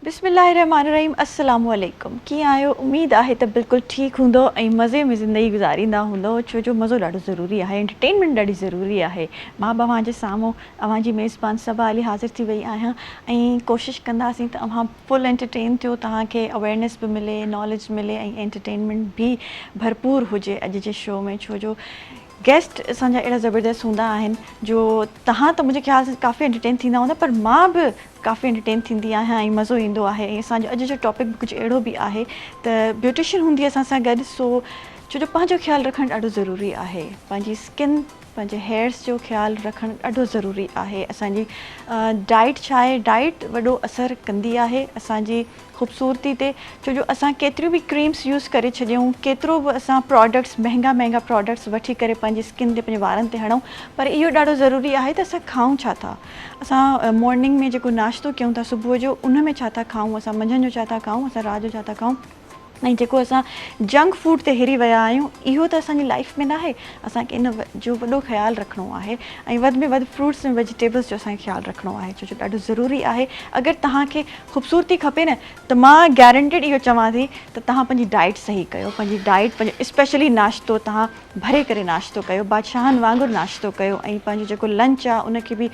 बिस्मिल्लाहिर्रहमानिर्रहीम अस्सलामु अलैकुम। कीअं आहियो? उम्मीद आहे त बिल्कुलु ठीकु हूंदो ऐं मज़े में ज़िंदगी गुज़ारींदा हूंदो, छो जो मज़ो ॾाढो ज़रूरी आहे, एंटरटेनमेंट ॾाढी ज़रूरी आहे। मां तव्हांजे साम्हूं अव्हांजी मेज़बान सबा अली हाज़िर थी वई आहियां ऐं कोशिशि कंदासीं त अव्हां फुल एंटरटेन थियो, तव्हांखे अवेयरनेस बि मिले, नॉलेज मिले ऐं एंटरटेनमेंट बि भरपूर हुजे अॼु जे शो में, छो जो गेस्ट असांजा अहिड़ा ज़बरदस्त हूंदा आहिनि जो तव्हां त मुंहिंजे ख़्याल सां काफ़ी एंटरटेन थींदा हूंदा, पर मां बि काफ़ी एंटरटेन थींदी आहियां ऐं मज़ो ईंदो आहे। ऐं असांजो अॼु जो टॉपिक बि कुझु अहिड़ो बि आहे त ब्यूटिशियन हूंदी असां सां गॾु, सो छो जो पंहिंजो ख़्यालु रखणु ॾाढो ज़रूरी आहे। पंहिंजी स्किन, पंहिंजे हेयर्स जो ख़्यालु रखणु ॾाढो ज़रूरी आहे। असांजी डाइट छा आहे, डाइट वॾो असरु कंदी आहे असांजी ख़ूबसूरती ते, छो जो असां केतिरियूं बि क्रीम्स यूज़ करे छॾियूं, केतिरो बि असां प्रोडक्ट्स महांगा प्रोडक्ट्स वठी करे पंहिंजी स्किन ते, पंहिंजे वारनि ते हणूं, पर इहो ॾाढो ज़रूरी आहे त असां खाऊं छा था। असां मॉर्निंग में जेको नाश्तो कयूं था सुबुह जो, उन में छा था खाऊं, असां मंझंदि जो छा था खाऊं, असां राति जो छा था खाऊं, ऐं जेको असां जंक फूड ते हिरी विया आहियूं, इहो त असांजी लाइफ में न आहे। असांखे इन जो वॾो ख़्यालु रखिणो आहे ऐं वधि में वधि फ्रूट्स ऐं वेजिटेबल्स जो असांखे ख़्यालु रखिणो आहे, छो जो ॾाढो ज़रूरी आहे। अगरि तव्हांखे ख़ूबसूरती खपे न, त मां गारंटेड इहो चवां थी त तव्हां पंहिंजी डाइट सही कयो, पंहिंजी डाइट, पंहिंजो स्पेशली नाश्तो तव्हां भरे करे नाश्तो कयो, बादशाहनि वांगुरु नाश्तो कयो ऐं पंहिंजो जेको लंच आहे उनखे बि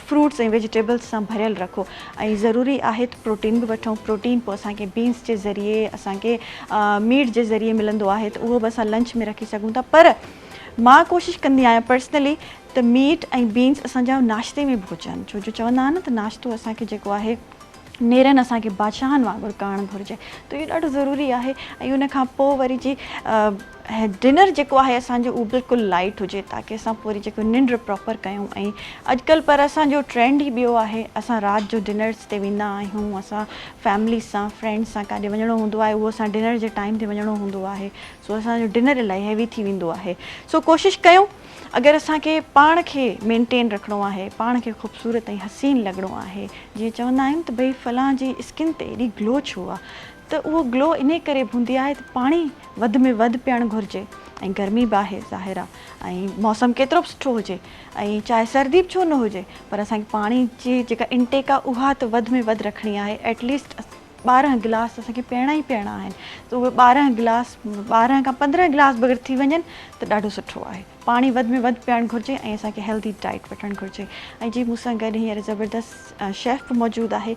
फ्रूट्स ऐं वेजिटेबल्स सां भरियलु रखो। ऐं ज़रूरी आहे त प्रोटीन बि वठूं। प्रोटीन पोइ असांखे बीन्स जे ज़रिए, असांखे मीट जे ज़रिए मिलंदो आहे, त उहो बि असां लंच में रखी सघूं था। पर मां कोशिशि कंदी आहियां पर्सनली त मीट ऐं बीन्स असांजा नाश्ते में बि हुजनि, छो जो चवंदा आहिनि न त नाश्तो असांखे जेको आहे नेरनि असांखे बादशाहनि वांगुरु करणु घुरिजे, त इहो ॾाढो ज़रूरी आहे। ऐं उन खां पोइ वरी जी डिनर जेको आहे असांजो उहो बिल्कुलु लाइट हुजे, ताकी असां पोइ वरी जेको निंड प्रॉपर कयूं। ऐं अॼुकल्ह पर असांजो ट्रेंड ई ॿियो आहे, असां राति जो डिनर्स ते वेंदा आहियूं, असां फैमिली सां, फ्रेंड्स सां काॾे वञिणो हूंदो आहे, उहो असां डिनर जे टाइम ते वञिणो हूंदो आहे, सो असांजो डिनर इलाही हैवी थी वेंदो आहे। सो कोशिशि कयूं, अगरि असांखे पाण खे मेंटेन रखिणो आहे, पाण खे ख़ूबसूरत ऐं हसीन लॻणो आहे, जीअं चवंदा आहियूं त भई फलां जी स्किन ते एॾी ग्लो छो आहे, त उहो ग्लो इन करे बि हूंदी आहे त पाणी वधि में वधि पीअणु घुरिजे। ऐं गर्मी बि आहे ज़ाहिर आहे, ऐं मौसम केतिरो बि सुठो हुजे, ऐं चाहे सर्दी बि छो न हुजे, पर असांखे पाणी जी जेका इंटेक आहे उहा त वधि में वधि रखणी आहे। एटलीस्ट 12 गिलास असांखे पीअणा ई पीअणा आहिनि, त उहे 12 खां 15 गिलास बि अगरि थी वञनि त ॾाढो सुठो आहे। पाणी वधि में वधि पीअणु घुरिजे ऐं असांखे हेल्दी डाइट वठणु घुरिजे। ऐं जी मूंसां गॾु हींअर ज़बरदस्त शेफ़ बि मौजूदु आहे,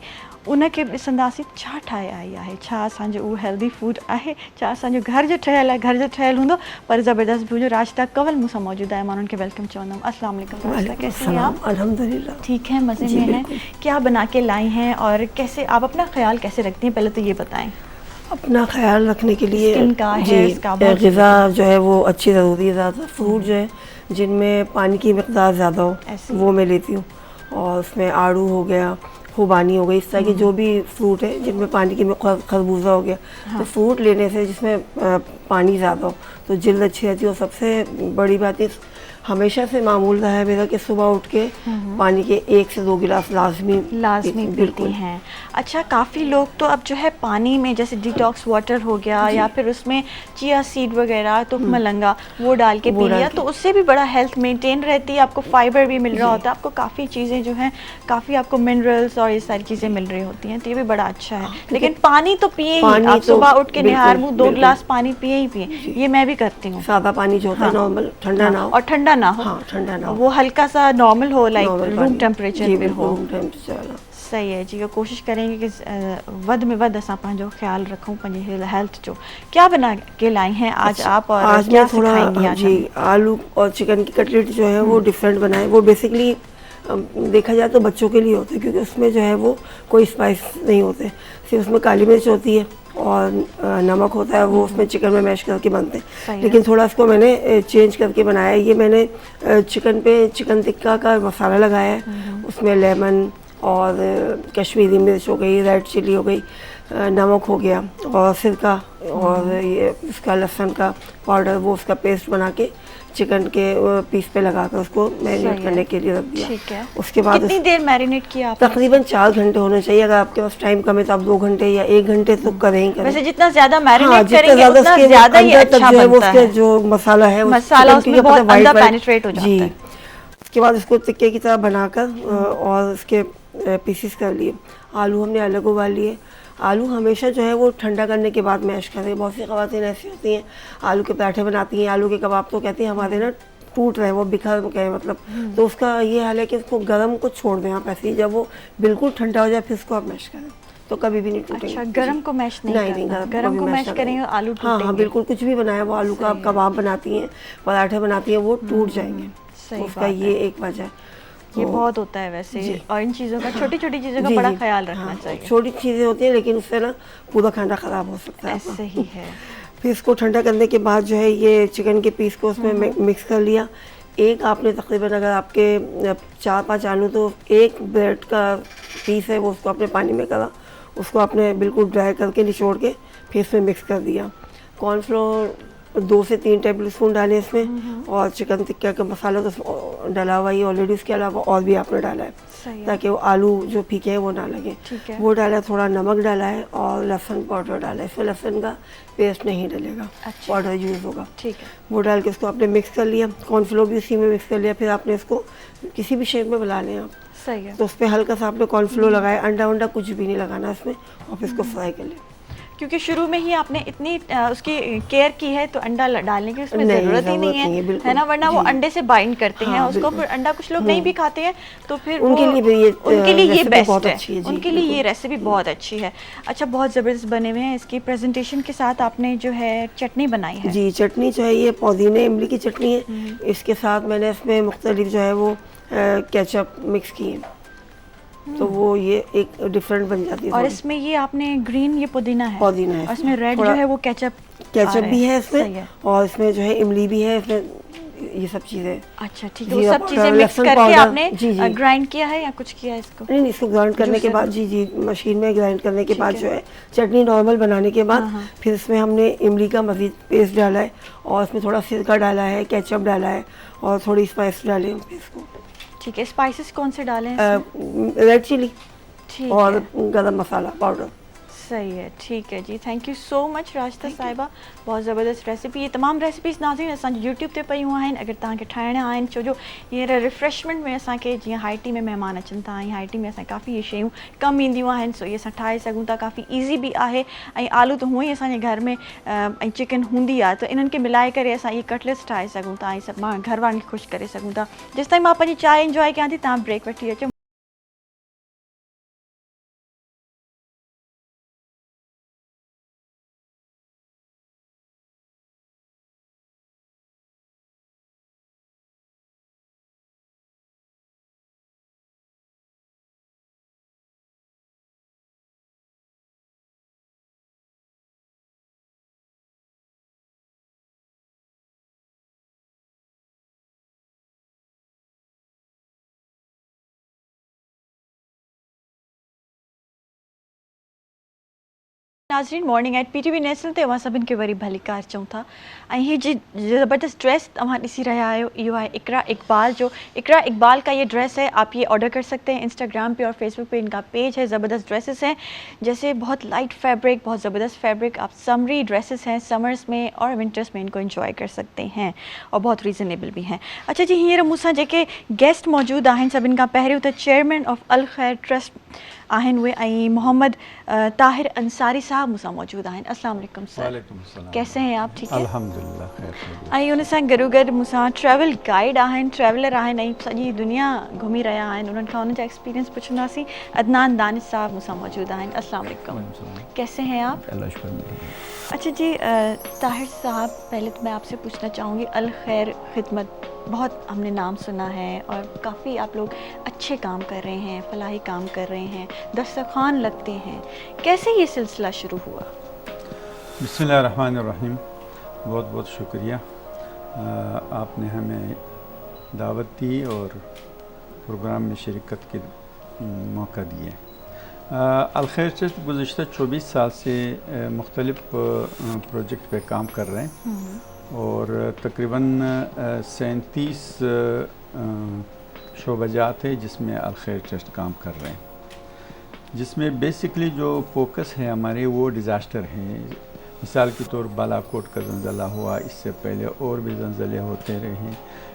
उनखे बि ॾिसंदासीं छा ठाहे आई आहे, छा असांजो उहो हेल्दी फूड आहे, छा असांजो घर जो ठहियलु आहे, घर जो ठहियलु हूंदो पर ज़बरदस्त बि हुजे। राशिदा कंवल मूंसां मौजूदु आहे, मां उन्हनि खे वेलकम चवंदमि। अस्सलाम वालेकुम राशिदा, कैसी हैं आप? अल्हम्दुलिल्लाह ठीक है, मज़े में हैं। क्या बना के लाई हैं और कैसे आप अपना ख्याल कैसे रखती हैं, पहले तो ये बताएं। अपना ख्याल रखने के लिए स्किन का, हेयर्स का, ग़िज़ा जो है वो अच्छी ज़रूरी है। ज़्यादा फ्रूट जो है जिनमें पानी की मिक़दार ज़्यादा हो वो मैं लेती हूँ, और उसमें आड़ू हो गया, खुबानी हो गई, इस तरह के जो भी फ्रूट है जिनमें पानी की, खरबूजा हो गया। तो फ्रूट लेने से जिसमें पानी ज़्यादा हो तो जल्द अच्छी रहती है। और सबसे बड़ी बात है, हमेशा से मामूल रहा है मेरा कि सुबह उठ के पानी के 1 से 2 गिलास लाजमी पीती हैं। अच्छा, काफ़ी लोग तो अब जो है पानी में जैसे डिटॉक्स वाटर हो गया, या फिर उसमें चिया सीड वगैरह, तुख मलंगा वो डाल के पी लिया, तो उससे भी बड़ा हेल्थ मेंटेन रहती है, आपको फाइबर भी मिल रहा होता है, आपको काफ़ी चीज़ें जो हैं, काफ़ी आपको मिनरल्स और ये सारी चीज़ें मिल रही होती हैं, तो ये भी बड़ा अच्छा है। लेकिन पानी तो पिए ही, आप सुबह उठ के निहार मुँह 2 गिलास पानी पिए ही पिए, ये मैं भी करती हूँ। सादा पानी जो होता है नॉर्मल, ठंडा ना हो, और ठंडा ना हो, हाँ ठंडा ना हो, वो हल्का सा नॉर्मल हो, लाइक रूम टेम्परेचर पे हो। रूम टेम्परेचर सही है जी। कोशिश करेंगे कि वध में वध असां पंहिंजो ख्याल रखूं, पंहिंजे हेल्थ जो। क्या बना के लाई हैं आज आप, और आज क्या मैं थोड़ा सिखाएंगी आज जी आलू और चिकन की कटलेट जो है वो डिफरेंट बनाए। वो बेसिकली देखा जाए तो बच्चों के लिए होते हैं, क्योंकि उसमें जो है वो कोई स्पाइस नहीं होते, सिर्फ उसमें काली मिर्च होती है और नमक होता है, वो उसमें चिकन में मैश करके बनते हैं। लेकिन थोड़ा इसको मैंने चेंज करके बनाया है। ये मैंने चिकन पे चिकन टिक्का का मसाला लगाया है, उसमें लेमन और कश्मीरी मिर्च हो गई, रेड चिली हो गई, नमक हो गया और सिरका, और ये उसका लहसुन का पाउडर, वो उसका पेस्ट बना के चिकन के पीस पे लगाकर उसको मैरिनेट करने के लिए रख दिया। ठीक है। उसके बाद कितनी देर मैरिनेट किया आपने? तकरीबन 4 घंटे होने चाहिए। अगर आपके पास टाइम कम है तो आप 2 घंटे या 1 घंटे तो करें ही करें। वैसे जितना ज्यादा मैरिनेट हाँ, करेंगे उतना ज्यादा ही अच्छा बनता है। जो मसाला है मसाला उसमें बहुत अंदर पेनिट्रेट हो जाता है। उसके बाद इसको टिक्के की तरह बनाकर और उसके पीसेस कर लिए। आलू हमने अलग उबाल लिए। आलू हमेशा जो है वो ठंडा करने के बाद मैश करें। बहुत सी ख़वातीन ऐसी होती हैं आलू के पराठे बनाती हैं, आलू के कबाब, तो कहती हैं हमारे ना टूट रहे, वो बिखर गए मतलब। तो उसका ये हाल है कि उसको गर्म को छोड़ दें आप ऐसे ही, जब वो बिल्कुल ठंडा हो जाए फिर उसको आप मैश करें, तो कभी भी नहीं टूटेंगे। अच्छा, गरम को मैश नहीं करना, गरम को मैश करेंगे आलू हाँ हाँ टूटेंगे। बिल्कुल, कुछ भी बनाया वो आलू का आप कबाब बनाती हैं, पराठे बनाती हैं, वो टूट जाएंगे। तो उसका ये एक वजह है। ये बहुत होता है वैसे, और इन चीज़ों का, छोटी छोटी चीज़ों का बड़ा ख्याल रखना चाहिए। छोटी चीज़ें होती हैं लेकिन उससे ना पूरा खाना ख़राब हो सकता है। ऐसे ही है। फिर इसको ठंडा करने के बाद जो है ये चिकन के पीस को उसमें मिक्स कर लिया। एक आपने तकरीबन, अगर आपके 4-5 आलू, तो एक ब्रेड का पीस है वो उसको आपने पानी में करा, उसको आपने बिल्कुल ड्राई करके निचोड़ के फिर इसमें मिक्स कर दिया। कॉर्नफ्लोर 2 से 3 टेबल स्पून डाले इसमें, और चिकन टिक्का का मसाला तो डाला हुआ ही ऑलरेडी, उसके अलावा और भी आपने डाला है ताकि वो आलू जो फीके हैं वो ना लगे। वो डाला, थोड़ा नमक डाला है और लहसुन पाउडर डाला है। इसमें लहसुन का पेस्ट नहीं डलेगा, पाउडर यूज़ होगा। ठीक है। वो डाल के इसको आपने मिक्स कर लिया। कॉर्नफ्लोर भी उसी में मिक्स कर लिया। फिर आपने इसको किसी भी शेप में बना लें आप। सही है। तो उस पर हल्का सा आपने कॉर्नफ्लोर लगाया, अंडा वंडा कुछ भी नहीं लगाना इसमें, और फिर इसको फ्राई कर लें। क्योंकि शुरू में ही आपने इतनी उसकी केयर की है तो अंडा डालने की उसमें ज़रूरत ही नहीं है ना, वरना वो अंडे से बाइंड करते हैं उसको, फिर अंडा कुछ लोग नहीं भी खाते हैं, तो फिर उनके लिए ये बेस्ट है, उनके लिए ये रेसिपी बहुत अच्छी है। अच्छा, बहुत ज़बरदस्त बने हुए हैं। इसकी प्रेजेंटेशन के साथ आपने जो है चटनी बनाई है। जी, चटनी जो है ये पुदीने इमली की चटनी है। इसके साथ मैंने इसमें मुख्तलिफ जो है वो केचप मिक्स की है, तो वो ये एक डिफरेंट बन जाती है। और इसमें ये आपने ग्रीन, ये पुदीना है, और इसमें रेड जो है वो केचप भी है इसमें, और इसमें जो है इमली भी है, इसमें ये सब चीज़ें। अच्छा ठीक है, वो सब चीज़ें मिक्स करके आपने ग्राइंड किया है या कुछ किया है इसको? नहीं, इसको ग्राइंड करने के बाद, जी मशीन में ग्राइंड करने के बाद जो है चटनी नॉर्मल बनाने के बाद फिर इसमें हमने इमली का मज़ीद पेस्ट डाला है, और इसमें थोड़ा सिरका डाला है, केचप डाला है, और थोड़ी स्पाइस डाले हैं इसको। ठीक है। स्पाइसेस कौन से डालें? रेड चिली और गरम मसाला पाउडर। सही है, ठीक है जी। Thank you so much Rashida Sahiba, बहुत ज़बरदस्त रेसिपी। ये तमाम रेसिपीज़ नाज़रीन असांजे यूट्यूब ते पई हुआ आहिनि, अगर तव्हांखे ठाहिणा आहिनि, छो जो हींअर रिफ्रेशमेंट में असांखे जीअं हाई टी में महिमान अचनि था, ऐं हाई टी में असांखे काफ़ी इहे शयूं कमु ईंदियूं आहिनि, सो इहे असां ठाहे सघूं था, काफ़ी ईज़ी बि आहे। ऐं आलू त हूअं ई असांजे घर में ऐं चिकन हूंदी आहे, त इन्हनि खे मिलाए करे असां इहे कटलेट्स ठाहे सघूं था, ऐं सभु मां घर वारनि खे ख़ुशि करे सघूं था। जेसिताईं मां पंहिंजी चांहि इंजॉय कयां थी, तव्हां ब्रेक वठी अचो। नाज़रीन, मॉर्निंग एट PTV नेशनल ते सभिनि खे वरी भलीकार चऊं था। ऐं हीअ जी ज़बरदस्त ड्रेस तव्हां ॾिसी रहा आहियो, इहो आहे इकरा इकबाल जो। इकरा इकबाल का ये ड्रेस है, आप ये ऑर्डर कर सकते हैं इंस्टाग्राम पे और फेसबुक पे, इनका पेज है। ज़बरदस्त ड्रेसेस हैं, जैसे बहुत लाइट फैब्रिक, बहुत ज़बरदस्त फैब्रिक, आप समरी ड्रेसेस हैं, समर्स में और विंटर्स में इनको एंजॉय कर सकते हैं, और बहुत रीज़नेबल भी हैं। अच्छा जी, हींअर मूंसां जेके गेस्ट मौजूदु आहिनि, सभिनि खां पहिरियों त चेयरमैन ऑफ अल खैर ट्रस्ट आहिनि उहे, ऐं मोहम्मद ताहिर अंसारी साहब मूंसां मौजूदु आहिनि। अस्सलाम वालेकुम सर। वालेकुम सलाम। कैसे हैं आप? ठीक है, अल्हम्दुलिल्लाह खैर। ऐं उन सां गॾो गॾु मूंसां ट्रैवल गाइड आहिनि, ट्रैवलर आहिनि, ऐं सॼी दुनिया घुमी रहिया आहिनि, उन्हनि खां उनजा एक्सपीरियंस पुछंदासीं। अदनान दानिश साहब मूंसां मौजूदु आहिनि। अस्सलाम वालेकुम, कैसे हैं आप? अच्छा जी, ताहिर साहब, पहले तो मैं आपसे पूछना चाहूँगी, अल खैर खिदमत, बहुत हमने नाम सुना है और काफ़ी आप लोग अच्छे काम कर रहे हैं, फलाही काम कर रहे हैं, दस्तरखान लगते हैं, कैसे ये सिलसिला शुरू हुआ? बिस्मिल्लाहिर्रहमानिर्रहीम, बहुत बहुत शुक्रिया, आपने हमें दावत दी और प्रोग्राम में शिरकत के मौका दिए। अल खैर ट्रस्ट गुज़िश्ता 24 साल से मुख्तलिफ़ प्रोजेक्ट पे काम कर रहे हैं, और तकरीबन 37 शोबाजात है जिसमें अल खैर ट्रस्ट काम कर रहे हैं, जिसमें बेसिकली जो फोकस है हमारे वो डिज़ास्टर हैं। मिसाल के तौर बालाकोट का ज़लज़ला हुआ, इससे पहले और भी ज़लज़ले होते रहे,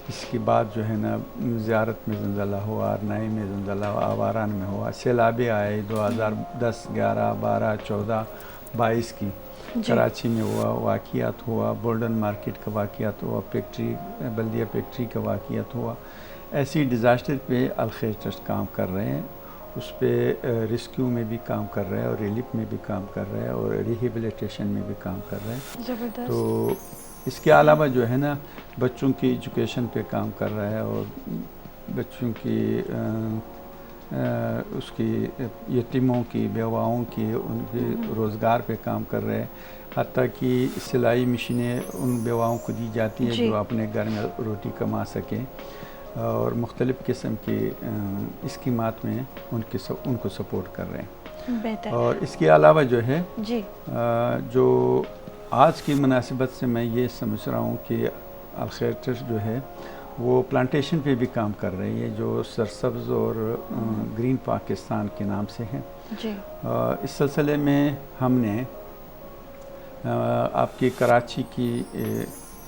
इसके बाद जो है ना ज़ियारत में ज़लज़ला हुआ, अरनाई में ज़लज़ला हुआ, आवारान में हुआ, सैलाबे आए 2010, 11, 12, 14, 22 की कराची में हुआ वाक़ियात हुआ, बोल्डन मार्केट का वाक़ियात हुआ, फैक्ट्री बल्दिया फैक्ट्री का वाक़ियात हुआ। ऐसी डिज़ास्टर पे अल-खैर ट्रस्ट काम कर रहे हैं, उस पर रेस्क्यू में भी काम कर रहे हैं और रिलीफ में भी काम कर रहे हैं और रिहेबिलिटेशन में भी काम कर रहे हैं। ज़बरदस्त। तो इसके अलावा जो है ना बच्चों की एजुकेशन पे काम कर रहा है और बच्चों की उसकी यतीमों की, बेवाओं की, उनके रोज़गार पे काम कर रहे हैं। हत्ता कि सिलाई मशीनें उन बेवाओं को दी जाती है जो अपने घर में रोटी कमा सकें और मुख्तलिफ़ किस्म की स्कीमात में उनको सपोर्ट कर रहे हैं। बेहतर। और इसके अलावा जो है जी जो आज की मुनासिबत से मैं ये समझ रहा हूँ कि अल-खैर ट्रस्ट जो है वो प्लांटेशन पे भी काम कर रही है जो सरसब्ज़ और ग्रीन पाकिस्तान के नाम से है जी। इस सिलसिले में हमने आपकी कराची की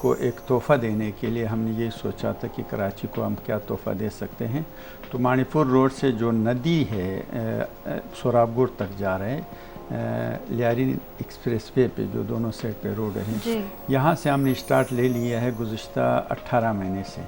को एक तोहफ़ा देने के लिए हमने ये सोचा था कि कराची को हम क्या तोहफ़ा दे सकते हैं। तो मानीपुर रोड से जो नदी है सोराबगुड़ तक जा रहे हैं लियारी एक्सप्रेस वे पे जो दोनों साइड पे रोड है, यहाँ से हमने स्टार्ट ले लिया है गुज़िश्ता 18 महीने से।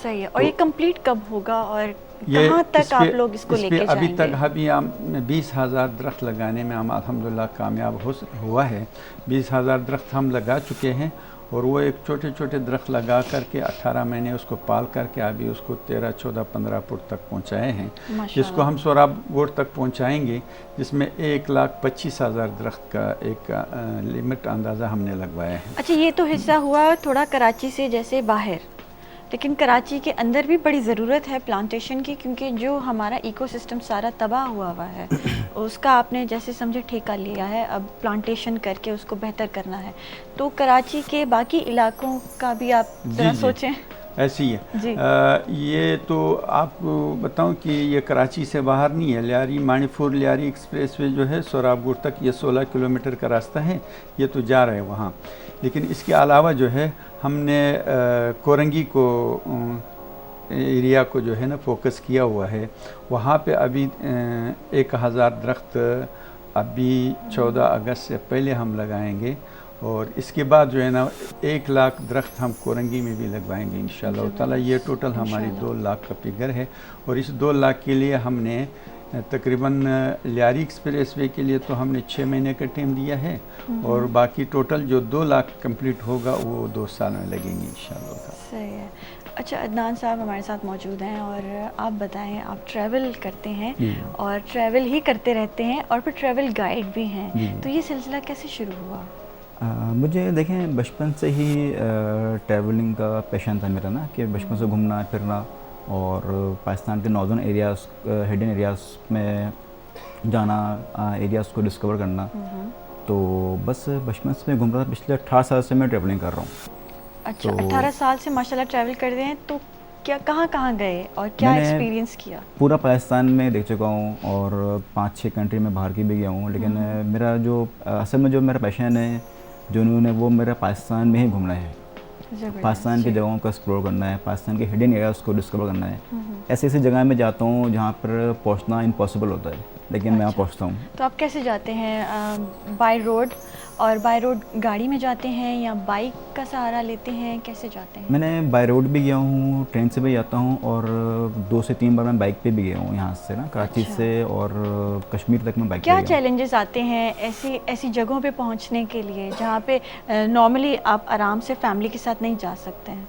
सही है। और ये कंप्लीट कब होगा और कहाँ तक आप लोग इसको लेके जाएंगे? अभी तक हम 20,000 दरख्त लगाने में हम अल्हम्दुलिल्लाह कामयाब हुआ है। 20,000 दरख्त हम लगा चुके हैं और वो एक छोटे छोटे दरख्त लगा करके 18 महीने उसको पाल करके अभी उसको 13, 14, 15 फुट तक पहुंचाए हैं, जिसको हम सोराबगुड़ तक पहुंचाएंगे, जिसमें 1,25,000 दरख्त का एक लिमिट अंदाज़ा हमने लगवाया है। अच्छा, ये तो हिस्सा हुआ थोड़ा कराची से जैसे बाहर, लेकिन कराची के अंदर भी बड़ी ज़रूरत है प्लांटेशन की, क्योंकि जो हमारा इकोसिस्टम सारा तबाह हुआ है उसका आपने जैसे समझे ठेका लिया है, अब प्लांटेशन करके उसको बेहतर करना है। तो कराची के बाकी इलाकों का भी आप ज़रा सोचें। ऐसी है ये तो आपको बताऊं कि ये कराची से बाहर नहीं है। लियारी मानीपुर लियारी एक्सप्रेसवे जो है सोराबगुड़ तक ये 16 किलोमीटर का रास्ता है, ये तो जा रहे हैं वहाँ। लेकिन इसके अलावा जो है हमने कोरंगी को एरिया को जो है ना फोकस किया हुआ है। वहाँ पे अभी 1,000 दरख्त अभी 14 अगस्त से पहले हम लगाएंगे और इसके बाद जो है ना 1 लाख दरख्त हम कोरंगी में भी लगवाएंगे इंशाल्लाह ताला। ये टोटल हमारी 2 लाख का फिगर है और इस 2 लाख के लिए हमने तकरीबन लियारी एक्सप्रेसवे के लिए तो हमने 6 महीने का टाइम दिया है और बाकी टोटल जो 2 लाख कंप्लीट होगा वो 2 साल में लगेंगे इंशाल्लाह। सही है। अच्छा, अदनान साहब हमारे साथ मौजूद हैं और आप बताएं, आप ट्रैवल करते हैं और ट्रैवल ही करते रहते हैं और फिर ट्रैवल गाइड भी हैं, तो ये सिलसिला कैसे शुरू हुआ? मुझे देखें बचपन से ही ट्रैवलिंग का पैशन था मेरा ना, कि बचपन से घूमना फिरना और पाकिस्तान के नॉर्दर्न एरियाज़, हिडन एरियाज़ में जाना, एरियाज़ को डिस्कवर करना। तो बस बचपन से मैं घूम रहा था। पिछले 18 साल से मैं ट्रैवलिंग कर रहा हूँ। अच्छा, 18 साल से माशाल्लाह ट्रैवल कर रहे हैं, तो क्या कहाँ गए और क्या एक्सपीरियंस किया? पूरा पाकिस्तान में देख चुका हूँ और 5-6 कंट्री में बाहर की भी गया हूँ, लेकिन मेरा जो असल में जो मेरा पैशन है जो उन्होंने वो मेरा पाकिस्तान में ही घूमना है। पाकिस्तान की जगहों को एक्सप्लोर करना है, पाकिस्तान के हिडन एरियाज़ को डिस्कवर करना है। ऐसी ऐसी जगह में जाता हूँ जहाँ पर पहुँचना इम्पॉसिबल होता है, लेकिन मैं वहाँ पहुँचता हूँ। तो आप कैसे जाते हैं? By road? और बाय रोड गाड़ी में जाते हैं या बाइक का सहारा लेते हैं, कैसे जाते हैं? मैंने बाय रोड भी गया हूँ, ट्रेन से भी जाता हूँ और 2 से 3 बार मैं बाइक पे भी गया हूँ यहाँ से ना, कराची से और कश्मीर तक मैं बाइक पे गया। क्या चैलेंजेस आते हैं ऐसी जगहों पे पहुँचने के लिए जहाँ पे नॉर्मली आप आराम से फैमिली के साथ नहीं जा सकते हैं?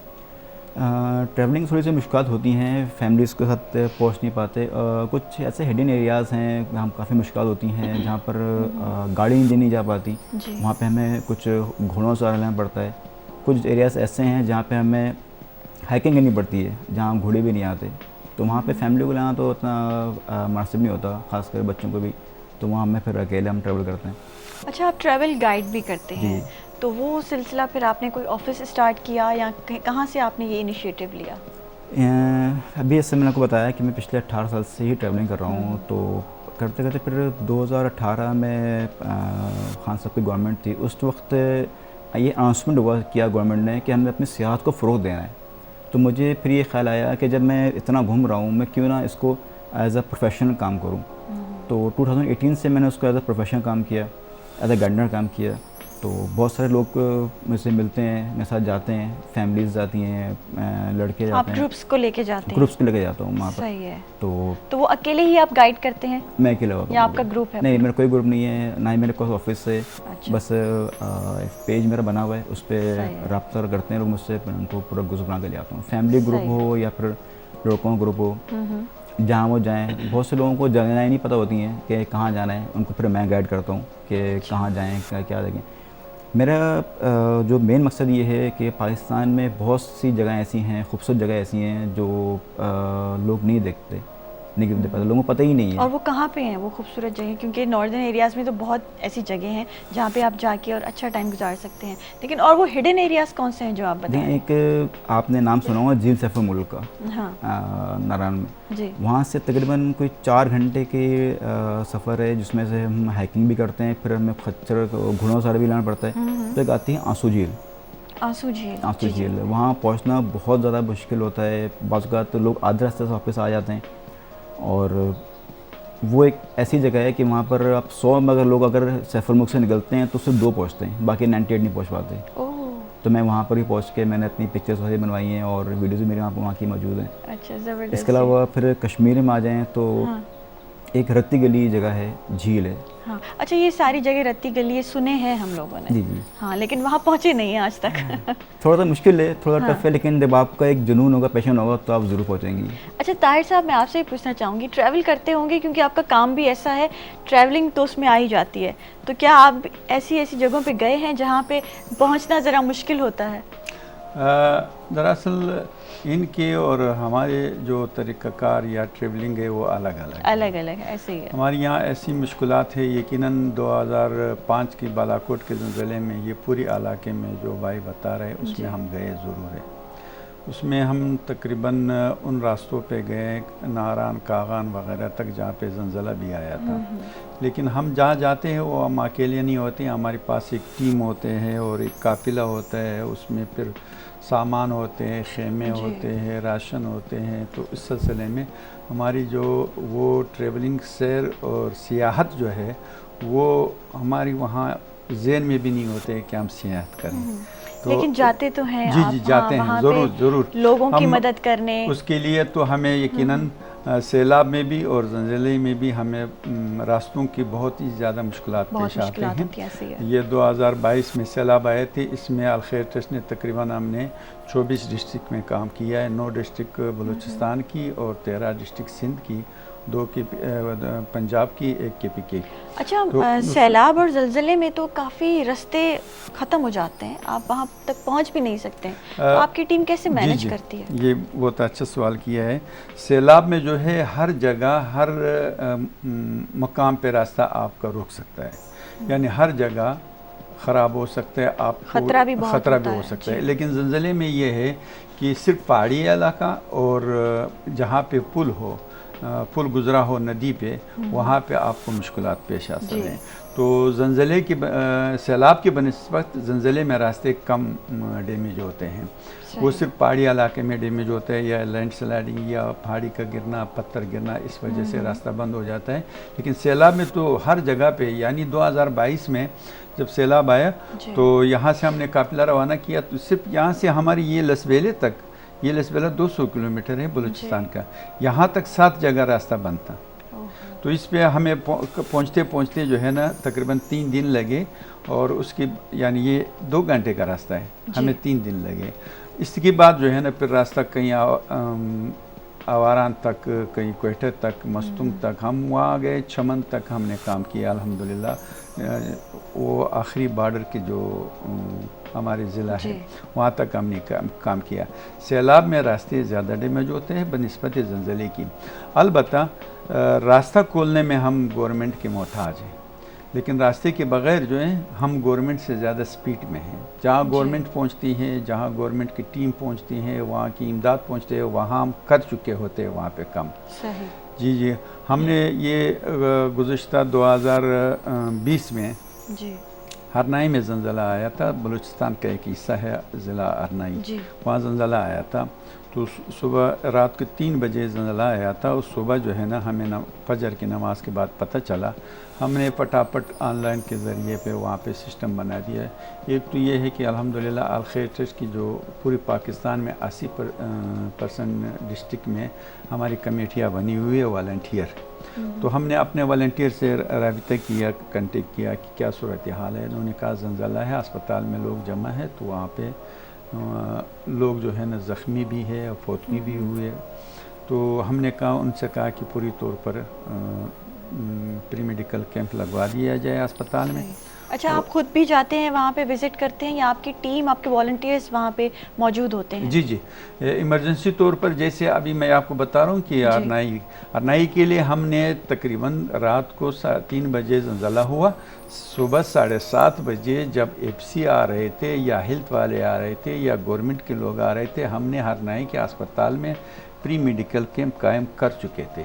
ट्रैवलिंग थोड़ी सी मुश्किल होती हैं, फैमिलीज़ के साथ पहुंच नहीं पाते। कुछ ऐसे हिडन एरियाज़ हैं जहाँ काफ़ी मुश्किल होती हैं, जहाँ पर गाड़ी इंजन नहीं जा पाती, वहाँ पे हमें कुछ घोड़ों से रहना पड़ता है। कुछ एरियाज़ ऐसे हैं जहाँ पे हमें हाइकिंग करनी पड़ती है, जहाँ घोड़े भी नहीं आते, तो वहाँ पे फैमिली को लाना तो उतना मुनासिब नहीं होता, ख़ासकर बच्चों को भी, तो वहाँ हमें फिर अकेले हम ट्रैवल करते हैं। अच्छा, आप ट्रैवल गाइड भी करते हैं, तो वो सिलसिला फिर आपने कोई ऑफिस स्टार्ट किया या कहाँ से आपने ये इनिशिएटिव लिया? अभी ऐसे मैंने आपको बताया कि मैं पिछले 18 साल से ही ट्रैवलिंग कर रहा हूँ। तो करते करते फिर 2018 में खान साहब की गवर्नमेंट थी, उस वक्त ये अनाउंसमेंट हुआ किया गवर्नमेंट ने कि हमें अपनी सियाहत को फ़रोग़ देना है। तो मुझे फिर ये ख्याल आया कि जब मैं इतना घूम रहा हूँ, मैं क्यों ना इसको एज अ प्रोफेशनल काम करूँ। तो 2018 से मैंने उसको एज अ प्रोफेशनल काम किया, एज अ गार्डनर काम किया। तो बहुत सारे लोग मुझसे मिलते हैं, मेरे साथ जाते हैं, फैमिलीज जाती हैं, लड़के आप जाते हैं। ग्रुप्स को लेके जाते हैं? ग्रुप्स को लेके जाता हूँ वहाँ पर। सही है। तो वो अकेले ही आप गाइड करते हैं मैं अकेला होता हूँ। या आपका ग्रुप है? नहीं, मेरा कोई ग्रुप नहीं है, ना ही मेरे पास ऑफिस से। अच्छा। बस एक पेज मेरा बना हुआ है, उस पर सही है। रब्ता करते हैं लोग मुझसे, मैं उनको पूरा ग्रुप बना के ले आता हूँ। फैमिली ग्रुप सही है। हो या फिर लड़कों का ग्रुप हो, जहाँ वो जाएँ। बहुत से लोगों को जगह ही नहीं पता होती हैं कि कहाँ जाना है, उनको फिर मैं गाइड करता हूँ कि कहाँ जाएँ, क्या देखें। मेरा जो मेन मकसद ये है कि पाकिस्तान में बहुत सी जगह ऐसी हैं, खूबसूरत जगह ऐसी हैं जो लोग नहीं देखते, नहीं पता, लोगों को पता ही नहीं है। और वो कहाँ पे हैं वो खूबसूरत जगह? क्योंकि नॉर्दर्न एरियाज़ में तो बहुत ऐसी जगह हैं जहाँ पे आप जाके और अच्छा टाइम गुजार सकते हैं, लेकिन और वो हिडन एरियाज़ कौन से हैं जो आप बताएं? एक आपने नाम सुना होगा झील सैफुल मुल्क का, हाँ नारायण में। जी। वहाँ से तकरीबन कोई 4 घंटे के सफ़र है, जिसमें से हम हाइकिंग भी करते हैं, फिर हमें खच्चर घोड़ों सवारी भी लाना पड़ता है। तो एक आती है आंसू झील। आंसू झील। आंसू झील, वहाँ पहुँचना बहुत ज़्यादा मुश्किल होता है। बाज़ औक़ात तो लोग आधे रास्ते से वापस आ जाते हैं। और वो एक ऐसी जगह है कि वहाँ पर आप 100 में अगर लोग अगर सैफुल मुल्क से निकलते हैं तो सिर्फ 2 पहुँचते हैं, बाकी 98 नहीं पहुँच पाते। तो मैं वहाँ पर ही पहुँच के मैंने अपनी पिक्चर्स वगैरह बनवाई हैं और वीडियोज़ भी मेरे वहाँ की मौजूद हैं। अच्छा, ज़बरदस्त। इसके अलावा फिर कश्मीर में आ जाएँ तो हाँ। एक रत्ती गली जगह है, झील है। हाँ, अच्छा, ये सारी जगह रत्ती गली सुने हैं हम लोगों ने। जी जी। हाँ, लेकिन वहाँ पहुँचे नहीं हैं आज तक। थोड़ा सा मुश्किल है, थोड़ा टफ है, लेकिन जब आपका एक जुनून होगा, पैशन होगा, तो आप ज़रूर पहुँचेंगी। अच्छा ताहिर साहब, मैं आपसे भी पूछना चाहूँगी, ट्रैवल करते होंगे क्योंकि आपका काम भी ऐसा है, ट्रैवलिंग तो उसमें आ ही जाती है, तो क्या आप ऐसी ऐसी जगहों पे गए हैं जहाँ पे पहुँचना ज़रा मुश्किल होता है? दरअसल इनके और हमारे जो तरीक़ाकार या ट्रेवलिंग है वो अलग अलग अलग है, ऐसे ही है। हमारे यहाँ ऐसी मुश्किलात है, यकीनन 2005 की बालाकोट के ज़लज़ले में ये पूरी इलाके में जो भाई बता रहे उसमें हम गए ज़रूर है। उसमें हम तकरीबन उन रास्तों पे गए नारान, कागान वगैरह तक जहाँ पे ज़लज़ला भी आया था। लेकिन हम जहाँ जाते हैं वो हम अकेले नहीं होते हैं, हमारे पास एक टीम होते हैं और एक काफ़िला होता है, उसमें फिर सामान होते हैं, खेमे होते हैं, राशन होते हैं। तो इस सिलसिले में हमारी जो वो ट्रेवलिंग सैर और सियाहत जो है वो हमारी वहाँ ज़हन में भी नहीं होते कि हम सियाहत करें। तो लेकिन जाते तो हैं जी आप जी जाते हैं, ज़रूर लोगों की मदद करने। उसके लिए तो हमें यकीनन सैलाब में भी और ज़लज़ले में भी हमें रास्तों की बहुत ही ज़्यादा मुश्किलात पेश आते हैं। ये 2022 में सैलाब आए थे, इसमें अल खैर ट्रस्ट ने तकरीबन हमने 24 डिस्ट्रिक्ट में काम किया है, 9 डिस्ट्रिक्ट बलूचिस्तान की और 13 डिस्ट्रिक्ट सिंध की, 2 की पंजाब की, 1 के पी। अच्छा, तो सैलाब और ज़लज़ले में तो काफ़ी रास्ते ख़त्म हो जाते हैं, आप वहाँ तक पहुँच भी नहीं सकते हैं, तो आपकी टीम कैसे मैनेज करती है? ये बहुत अच्छा सवाल किया है। सैलाब में जो है हर जगह हर मकाम पे रास्ता आपका रुक सकता है, यानी हर जगह ख़राब हो सकता है, आप ख़तरा भी हो सकता है। लेकिन ज़लज़ले में ये है कि सिर्फ पहाड़ी इलाका और जहाँ पे पुल गुज़रा हो नदी पे, वहाँ पे आपको मुश्किलात पेश आ सकते हैं। तो ज़लज़ले की सैलाब के बनिस्बत ज़लज़ले में रास्ते कम डैमेज होते हैं, वो सिर्फ पहाड़ी इलाके में डैमेज होता है या लैंड स्लाइडिंग या पहाड़ी का गिरना, पत्थर गिरना, इस वजह से रास्ता बंद हो जाता है। लेकिन सैलाब में तो हर जगह पे, यानी 2022 में जब सैलाब आया तो यहाँ से हमने काफ़िला रवाना किया, तो सिर्फ यहाँ से हमारी ये लसबेले तक, ये लसबेला 200 किलोमीटर है बलूचिस्तान का, यहाँ तक 7 जगह रास्ता बंद था। तो इस पे हमें पहुँचते पहुँचते जो है ना तकरीबन 3 दिन लगे, और उसकी यानी ये 2 घंटे का रास्ता है, हमें 3 दिन लगे। इसके बाद जो है ना फिर रास्ता कहीं आवारान तक, कहीं क्वेटा तक, मस्तुम तक, हम वहाँ गए, चमन तक हमने काम किया अल्हम्दुलिल्लाह। वो आखिरी बॉर्डर के जो हमारे ज़िला है वहाँ तक हमने काम किया। सैलाब में रास्ते ज़्यादा डैमेज होते हैं बनिस्बत ज़लज़ले की। अलबत्ता रास्ता खोलने में हम गवर्नमेंट के मोहताज हैं, लेकिन रास्ते के बग़ैर जो है हम गवर्नमेंट से ज़्यादा स्पीड में हैं। जहाँ गवर्नमेंट पहुँचती है, जहाँ गवर्नमेंट की टीम पहुँचती है, वहाँ की इमदाद पहुँचते हैं, वहाँ हम कर चुके होते हैं वहाँ पे कम। सही। जी, हमने ये गुज़िश्ता 2020 में हरनाई में जंजला आया था। बलूचिस्तान का एक हिस्सा है ज़िला हरनाई, वहाँ जंजला आया था। तो सुबह रात के 3 बजे जंजला आया था। उस सुबह जो है ना हमें फजर की नमाज के बाद पता चला। हमने फटाफट ऑनलाइन के ज़रिए पे वहाँ पे सिस्टम बना दिया है। एक तो ये है कि अल्हम्दुलिल्लाह अल खैर ट्रस्ट की जो पूरी पाकिस्तान में 80% डिस्ट्रिक्ट में हमारी कमेटियाँ बनी हुई है वॉलंटियर। तो हमने अपने वॉलंटियर से रब्ता किया, कांटेक्ट किया कि क्या सूरत हाल है। उन्होंने कहा जंजला है, अस्पताल में लोग जमा है, तो वहाँ पे लोग जो है ना ज़ख्मी भी है और फौतगी भी हुए। तो हमने कहा उनसे कहा कि पूरी तौर पर प्री मेडिकल कैंप लगवा दिया जाए अस्पताल में। अच्छा, आप खुद भी जाते हैं वहाँ पे, विज़िट करते हैं, या आपकी टीम, आपके वॉलंटियर्स वहाँ पे मौजूद होते हैं? जी जी, इमरजेंसी तौर पर जैसे अभी मैं आपको बता रहा हूँ कि अरनाई के लिए हमने तकरीबन रात को 3 बजे जंजला हुआ। सुबह 7:30 बजे जब एफसी आ रहे थे या हेल्थ वाले आ रहे थे या गवर्नमेंट के लोग आ रहे थे, हमने हरनाई के अस्पताल में प्री मेडिकल कैंप कायम कर चुके थे।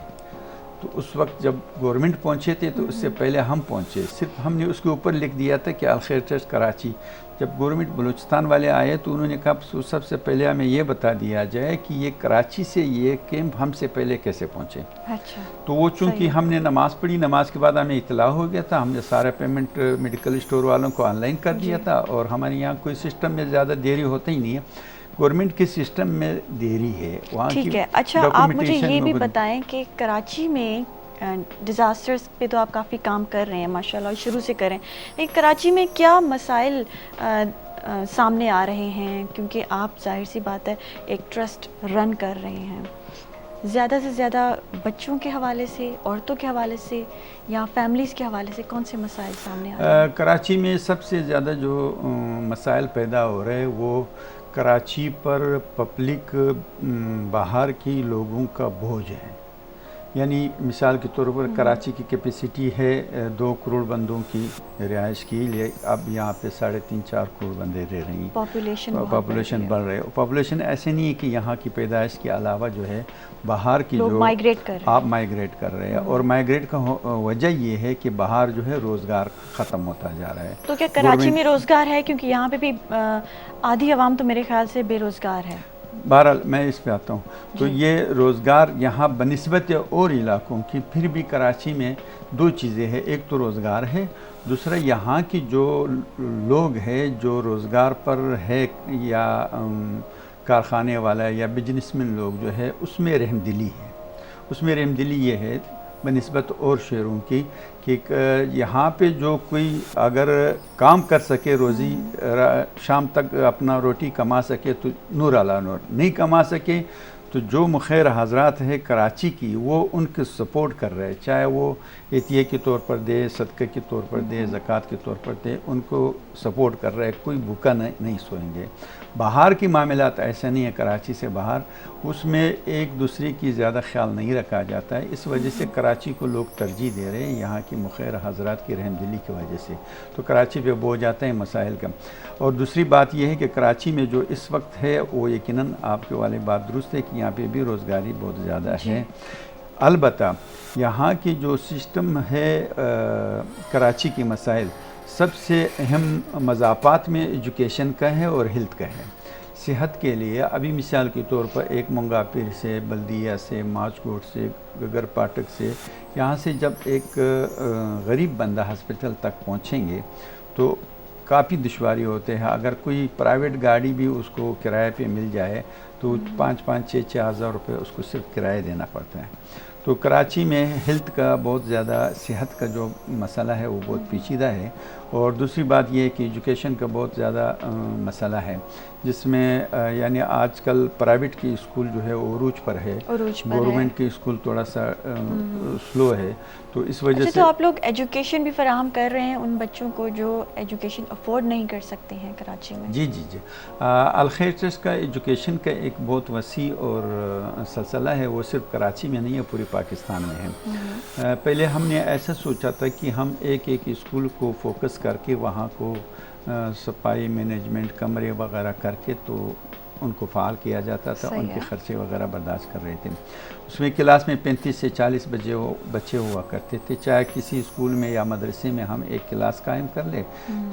तो उस वक्त जब गवर्नमेंट पहुंचे थे तो उससे पहले हम पहुंचे। सिर्फ हमने उसके ऊपर लिख दिया था कि अल खैर ट्रस्ट कराची। जब गवर्नमेंट बलूचिस्तान वाले आए तो उन्होंने कहा सबसे पहले हमें ये बता दिया जाए कि ये कराची से ये कैंप हमसे पहले कैसे पहुंचे। अच्छा। तो वो चूँकि हमने नमाज़ पढ़ी, नमाज के बाद हमें इतला हो गया था, हमने सारा पेमेंट मेडिकल स्टोर वालों को ऑनलाइन कर दिया था। और हमारे यहाँ कोई सिस्टम में ज़्यादा देरी होता ही नहीं है, गवर्नमेंट के सिस्टम में देरी है वहाँ की। ठीक है। अच्छा, आप मुझे ये भी बताएं कि कराची में डिज़ास्टर्स पे तो आप काफ़ी काम कर रहे हैं माशाल्लाह, शुरू से करें, लेकिन कराची में क्या मसाइल सामने आ रहे हैं? क्योंकि आप जाहिर सी बात है एक ट्रस्ट रन कर रहे हैं, ज़्यादा से ज़्यादा बच्चों के हवाले से, औरतों के हवाले से या फैमिलीज़ के हवाले से कौन से मसाइल सामने आ रहे हैं? कराची में सबसे ज़्यादा जो मसाइल पैदा हो रहे हैं वो कराची पर पब्लिक बाहर की लोगों का बोझ है। यानी मिसाल के तौर पर कराची की कैपेसिटी है 2 करोड़ बंदों की रिहाइश की लिए, अब यहाँ पे 3.5-4 करोड़ बंदे रह रही हैं। पॉपुलेशन बढ़ रहे हैं। पॉपुलेशन ऐसे नहीं है कि यहाँ की पैदाइश के अलावा जो है बाहर की जो माइग्रेट कर रहे हैं। और माइग्रेट का वजह ये है कि बाहर जो है रोज़गार ख़त्म होता जा रहा है। तो क्या कराची में रोज़गार है? क्योंकि यहाँ पे भी आधी आवाम तो मेरे ख्याल से बेरोज़गार है। बहरहाल मैं इस पे आता हूँ। तो ये रोज़गार यहाँ बनिस्बत और इलाकों की फिर भी कराची में 2 चीज़ें हैं। एक तो रोज़गार है, दूसरा यहाँ की जो लोग हैं जो रोज़गार पर है या कारखाने वाला या बिजनेसमैन लोग जो है उसमें रहमदिली है। उसमें रहमदिली ये है बनिस्बत और शहरों की कि यहाँ पे जो कोई अगर काम कर सके, रोज़ी शाम तक अपना रोटी कमा सके तो नूर अला नूर, नहीं कमा सके तो जो मुखैर हजरात है कराची की वो उनके सपोर्ट कर रहे हैं, चाहे वो एतिये के तौर पर दे, सदक़े के तौर पर दे, ज़कात के तौर पर दे, उनको सपोर्ट कर रहे हैं। कोई भूखा नहीं सोएंगे। बाहर की मामलात ऐसा नहीं है, कराची से बाहर उसमें एक दूसरे की ज़्यादा ख्याल नहीं रखा जाता है। इस वजह से कराची को लोग तरजीह दे रहे हैं यहाँ की मुखैर हजरात की रहमदिली की वजह से। तो कराची पे बोझ आता है मसाइल का। और दूसरी बात यह है कि कराची में जो इस वक्त है वो यकीनन आपके वाले बात दुरुस्त है कि यहाँ पे भी रोज़गारी बहुत ज़्यादा है। अलबत्ता यहाँ की जो सिस्टम है कराची की मसाइल सबसे अहम मज़ाफ़ात में एजुकेशन का है और हेल्थ का है। सेहत के लिए अभी मिसाल के तौर पर एक मुंगा पीर से, बल्दिया से, माचकोट से, गगर पाटक से, यहाँ से जब एक गरीब बंदा हॉस्पिटल तक पहुँचेंगे तो काफ़ी दुश्वारी होते हैं। अगर कोई प्राइवेट गाड़ी भी उसको किराए पे मिल जाए तो 5-6 हज़ार रुपये उसको सिर्फ किराया देना पड़ता है। तो कराची में हेल्थ का बहुत ज़्यादा, सेहत का जो मसला है वो बहुत पेचीदा है। और दूसरी बात ये है कि एजुकेशन का बहुत ज़्यादा मसला है, जिसमें यानी आजकल प्राइवेट की स्कूल जो है वो उरूज पर है, गवर्नमेंट की स्कूल थोड़ा सा स्लो है। तो इस वजह से तो आप लोग एजुकेशन भी फराहम कर रहे हैं उन बच्चों को जो एजुकेशन अफोर्ड नहीं कर सकते हैं कराची में? जी जी जी। अल खैर ट्रस्ट का एजुकेशन का एक बहुत वसी और सिलसिला है, वो सिर्फ कराची में नहीं है, पूरे पाकिस्तान में है। पहले हमने ऐसा सोचा था कि हम एक स्कूल को फोकस करके वहाँ को सफाई मैनेजमेंट कमरे वगैरह करके तो उनको फ़ाल किया जाता था, सही उनके है। ख़र्चे वगैरह बर्दाश्त कर रहे थे। उसमें क्लास में 35 से 40 बच्चे हुआ करते थे, चाहे किसी स्कूल में या मदरसे में हम एक क्लास कायम कर ले,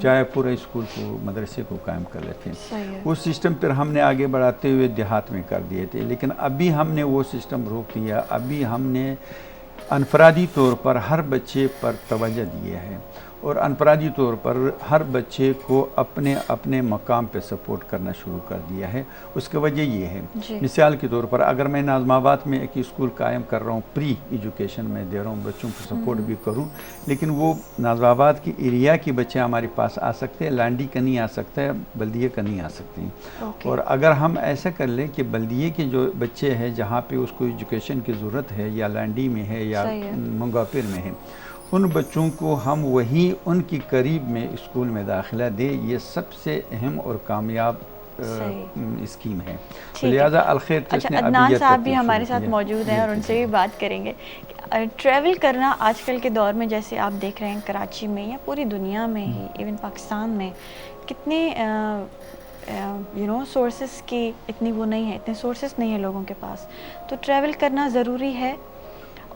चाहे पूरे स्कूल को मदरसे को कायम कर लेते। सही है। उस सिस्टम पर हमने आगे बढ़ाते हुए देहात में कर दिए थे, लेकिन अभी हमने वो सिस्टम रोक दिया। अभी हमने अनफरादी तौर पर हर बच्चे पर तवज्जो दिए है और अनफरादी तौर पर हर बच्चे को अपने अपने मकाम पे सपोर्ट करना शुरू कर दिया है। उसकी वजह ये है, मिसाल के तौर पर अगर मैं नाज़माबाद में एक स्कूल कायम कर रहा हूँ, प्री एजुकेशन में दे रहा हूँ, बच्चों को सपोर्ट भी करूँ, लेकिन वो नाज़माबाद की एरिया के बच्चे हमारे पास आ सकते हैं, लांडी का नहीं आ सकता है, बल्दिया का नहीं आ सकते हैं। और अगर हम ऐसा कर लें कि बल्दिए के जो बच्चे हैं जहाँ पे उसको एजुकेशन की ज़रूरत है, या लांडी में है या मंगापिर में है, उन बच्चों को हम वही उनकी करीब में स्कूल में दाखिला दे, ये सबसे अहम और कामयाब स्कीम है। तो लिहाजा अलखैर अच्छा, अदनान साहब भी हमारे साथ मौजूद हैं और उनसे भी बात करेंगे। ट्रैवल करना आजकल के दौर में, जैसे आप देख रहे हैं कराची में या पूरी दुनिया में ही, इवन पाकिस्तान में, कितने सोर्सेस की इतनी वो नहीं है, इतने सोर्सेस नहीं है लोगों के पास, तो ट्रैवल करना ज़रूरी है।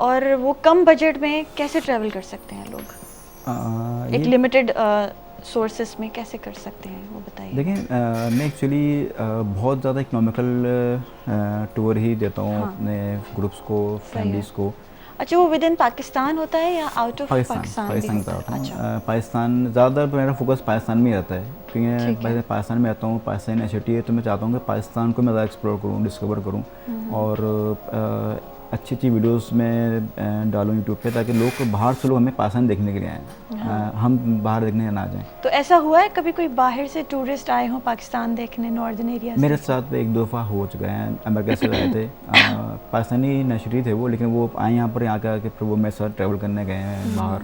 और वो कम बजट में कैसे ट्रैवल कर सकते हैं लोग, एक लिमिटेड सोर्सेस में कैसे कर सकते हैं, वो बताइए। देखिए, मैं एक्चुअली बहुत ज़्यादा इकोनॉमिकल टूर ही देता हूँ अपने ग्रुप्स को, फैमिलीज़ को। अच्छा, वो विद इन पाकिस्तान होता है या आउट ऑफ पाकिस्तान पाकिस्तान होता है? पाकिस्तान ज़्यादा मेरा फोकस पाकिस्तान में ही रहता है, क्योंकि मैं पाकिस्तान में आता हूँ, पाकिस्तान यूनिवर्सिटी है, तो मैं चाहता हूँ कि पाकिस्तान को मैं ज़्यादा एक्सप्लोर करूँ, डिस्कवर करूँ और अच्छी अच्छी वीडियोस में डालूँ यूट्यूब पे, ताकि लोग बाहर से लोग हमें पाकिस्तान देखने के लिए आएँ, हम बाहर देखने ना जाएँ। तो ऐसा हुआ है कभी कोई बाहर से टूरिस्ट आए हों पाकिस्तान देखने, नॉर्दर्न एरिया से? मेरे साथ एक दो दफ़ा हो चुका है, अमेरिका से आए थे, पाकिस्तानी नशरी थे वो, लेकिन वो आए यहाँ पर आके फिर वो मेरे साथ ट्रैवल करने गए हैं बाहर,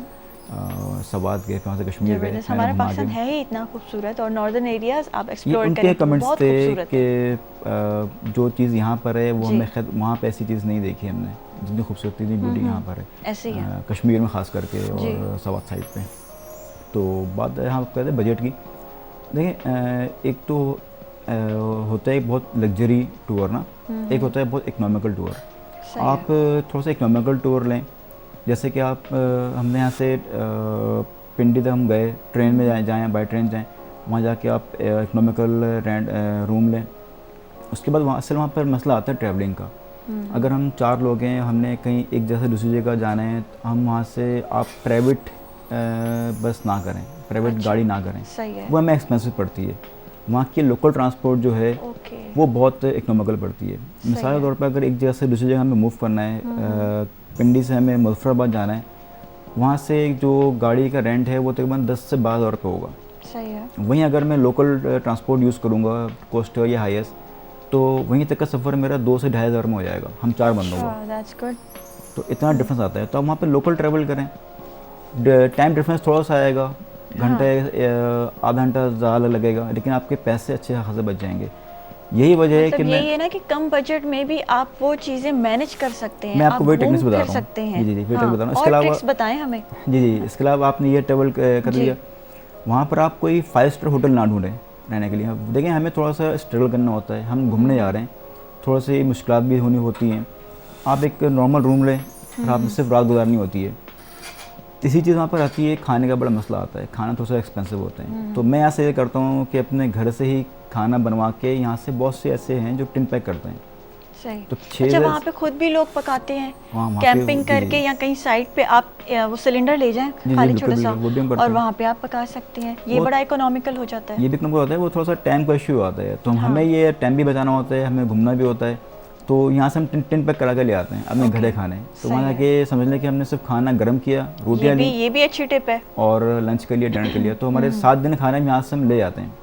सवात गए, वहाँ से कश्मीर गए। हमारा पाकिस्तान है ही इतना खूबसूरत, और नॉर्दर्न एरियाज आप एक्सप्लोर करें उनके तो कमेंट्स बहुत थे खूबसूरत कि जो चीज़ यहाँ पर है वो हमें वहाँ पे ऐसी चीज़ नहीं देखी हमने, जितनी खूबसूरती इतनी ब्यूटी यहाँ पर है, ऐसे ही है कश्मीर में ख़ास करके और सवात साइड पे। तो बात है, हम कहते हैं बजट की। देखिए, एक तो होता है बहुत लग्जरी टूर ना, एक होता है बहुत इकोनॉमिकल टूर। आप थोड़ा सा इकोनॉमिकल टूर लें, जैसे कि आप हमने यहाँ से पिंडी तक हम गए, ट्रेन में जाएँ, बाई ट्रेन जाएँ, वहाँ जाके आप इकोनॉमिकल रेंट रूम लें। उसके बाद वहाँ पर मसला आता है ट्रैवलिंग का। अगर हम 4 लोग हैं, हमने कहीं एक जगह से दूसरी जगह जाना है, तो हम वहाँ से आप प्राइवेट बस ना करें, प्राइवेट गाड़ी ना करें, वो हमें एक्सपेंसिव पड़ती है। वहाँ की लोकल ट्रांसपोर्ट जो है वो बहुत इकोनॉमिकल पड़ती है। मिसाल के तौर पर अगर एक जगह से दूसरी जगह हमें मूव करना है, पिंडी से हमें मुजफ्फराबाद जाना है, वहाँ से जो गाड़ी का रेंट है वो तकरीबन 10 से 12 हज़ार रुपये होगा। सही है। वहीं अगर मैं लोकल ट्रांसपोर्ट यूज़ करूँगा, कोस्टर या हाईएस्ट, तो वहीं तक का सफ़र मेरा 2 से 2.5 हज़ार में हो जाएगा, हम 4 बंदों को। तो इतना डिफरेंस आता है। तो आप वहाँ पे लोकल ट्रैवल करें, टाइम डिफरेंस थोड़ा सा आएगा, घंटे आधा घंटा ज़्यादा लगेगा, लेकिन आपके पैसे अच्छे खासे बच जाएंगे। यही वजह है कि यही है ना कि कम बजट में भी आप वो चीज़ें मैनेज कर सकते हैं। मैं आपको वही टेक्निक्स बता रहा हूँ। जी वही टेक्निक बता रहा हूँ। इसके अलावा टिप्स बताएं हमें। जी, इसके अलावा आपने ये ट्रैवल कर लिया, वहाँ पर आप कोई 5 स्टार होटल ना ढूंढें रहने के लिए। देखें, हमें थोड़ा सा स्ट्रगल करना होता है, हम घूमने जा रहे हैं, थोड़ा सी मुश्किलात भी होनी होती हैं। आप एक नॉर्मल रूम लें और आपने सिर्फ रात गुजारनी होती है। इसी चीज़ वहाँ पर आती है, खाने का बड़ा मसला आता है, खाना थोड़ा सा एक्सपेंसिव होता है। तो मैं यहाँ से ये करता हूँ कि अपने घर से ही खाना बनवा के, यहाँ से बहुत से ऐसे हैं जो टिन पैक करते हैं। सही। तो अच्छा, वहाँ पे खुद भी लोग पकाते हैं कैंपिंग करके, या कहीं साइड पे आप वो सिलेंडर ले जाएं खाली छोटा सा, और वहाँ पे आप पका सकते हैं। ये बड़ा इकोनॉमिकल हो जाता है। ये भी इकोनॉमिकल होता है। वो थोड़ा सा टाइम का इशू आता है, तो हमें ये टाइम भी बचाना होता है, हमें घूमना भी होता है। तो यहाँ से हम टिन पैक करा के ले आते हैं अपने घरे खाने। तो वहाँ जाके समझ लें कि हमने सिर्फ खाना गर्म किया, रोटियाँ ली, ये भी अच्छी टिप है, और लंच के लिए, डिनर के लिए। तो हमारे 7 दिन खाना यहाँ से हम ले आते हैं।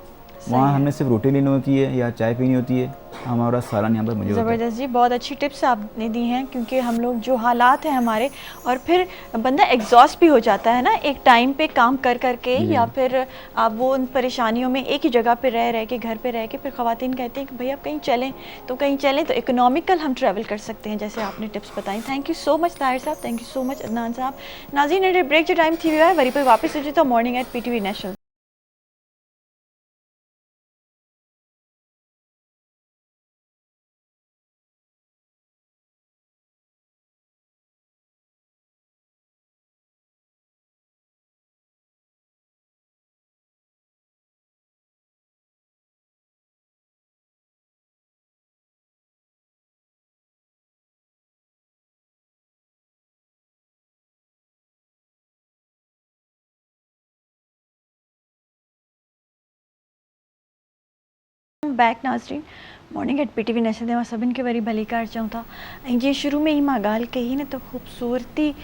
वहाँ हमने सिर्फ रोटी लेनी होती है या चाय पीनी होती है, हमारा सालन यहाँ पर मौजूद है। ज़बरदस्त जी, बहुत अच्छी टिप्स आपने दी हैं, क्योंकि हम लोग जो हालात हैं हमारे, और फिर बंदा एग्जॉस्ट भी हो जाता है ना एक टाइम पे काम कर करके, या फिर आप वो उन परेशानियों में एक ही जगह पे रह के, घर पे रह के, फिर ख़वातीन कहते हैं कि भाई अब कहीं चलें, तो कहीं चलें तो इकोनॉमिकल हम ट्रैवल कर सकते हैं, जैसे आपने टिप्स बताई। Thank you so much Tahir Sahab, thank you so much Adnan Sahab. नाज़रीन, ब्रेक जो टाइम थी हुआ है वरी पर वापस अचे तो morning at PTV national. Back नाज़रीन मॉर्निंग एट PTV नेशनल ते मां सभिनि खे वरी भली कार चऊं था ऐं जीअं शुरू में ई मां ॻाल्हि कई न त ख़ूबसूरती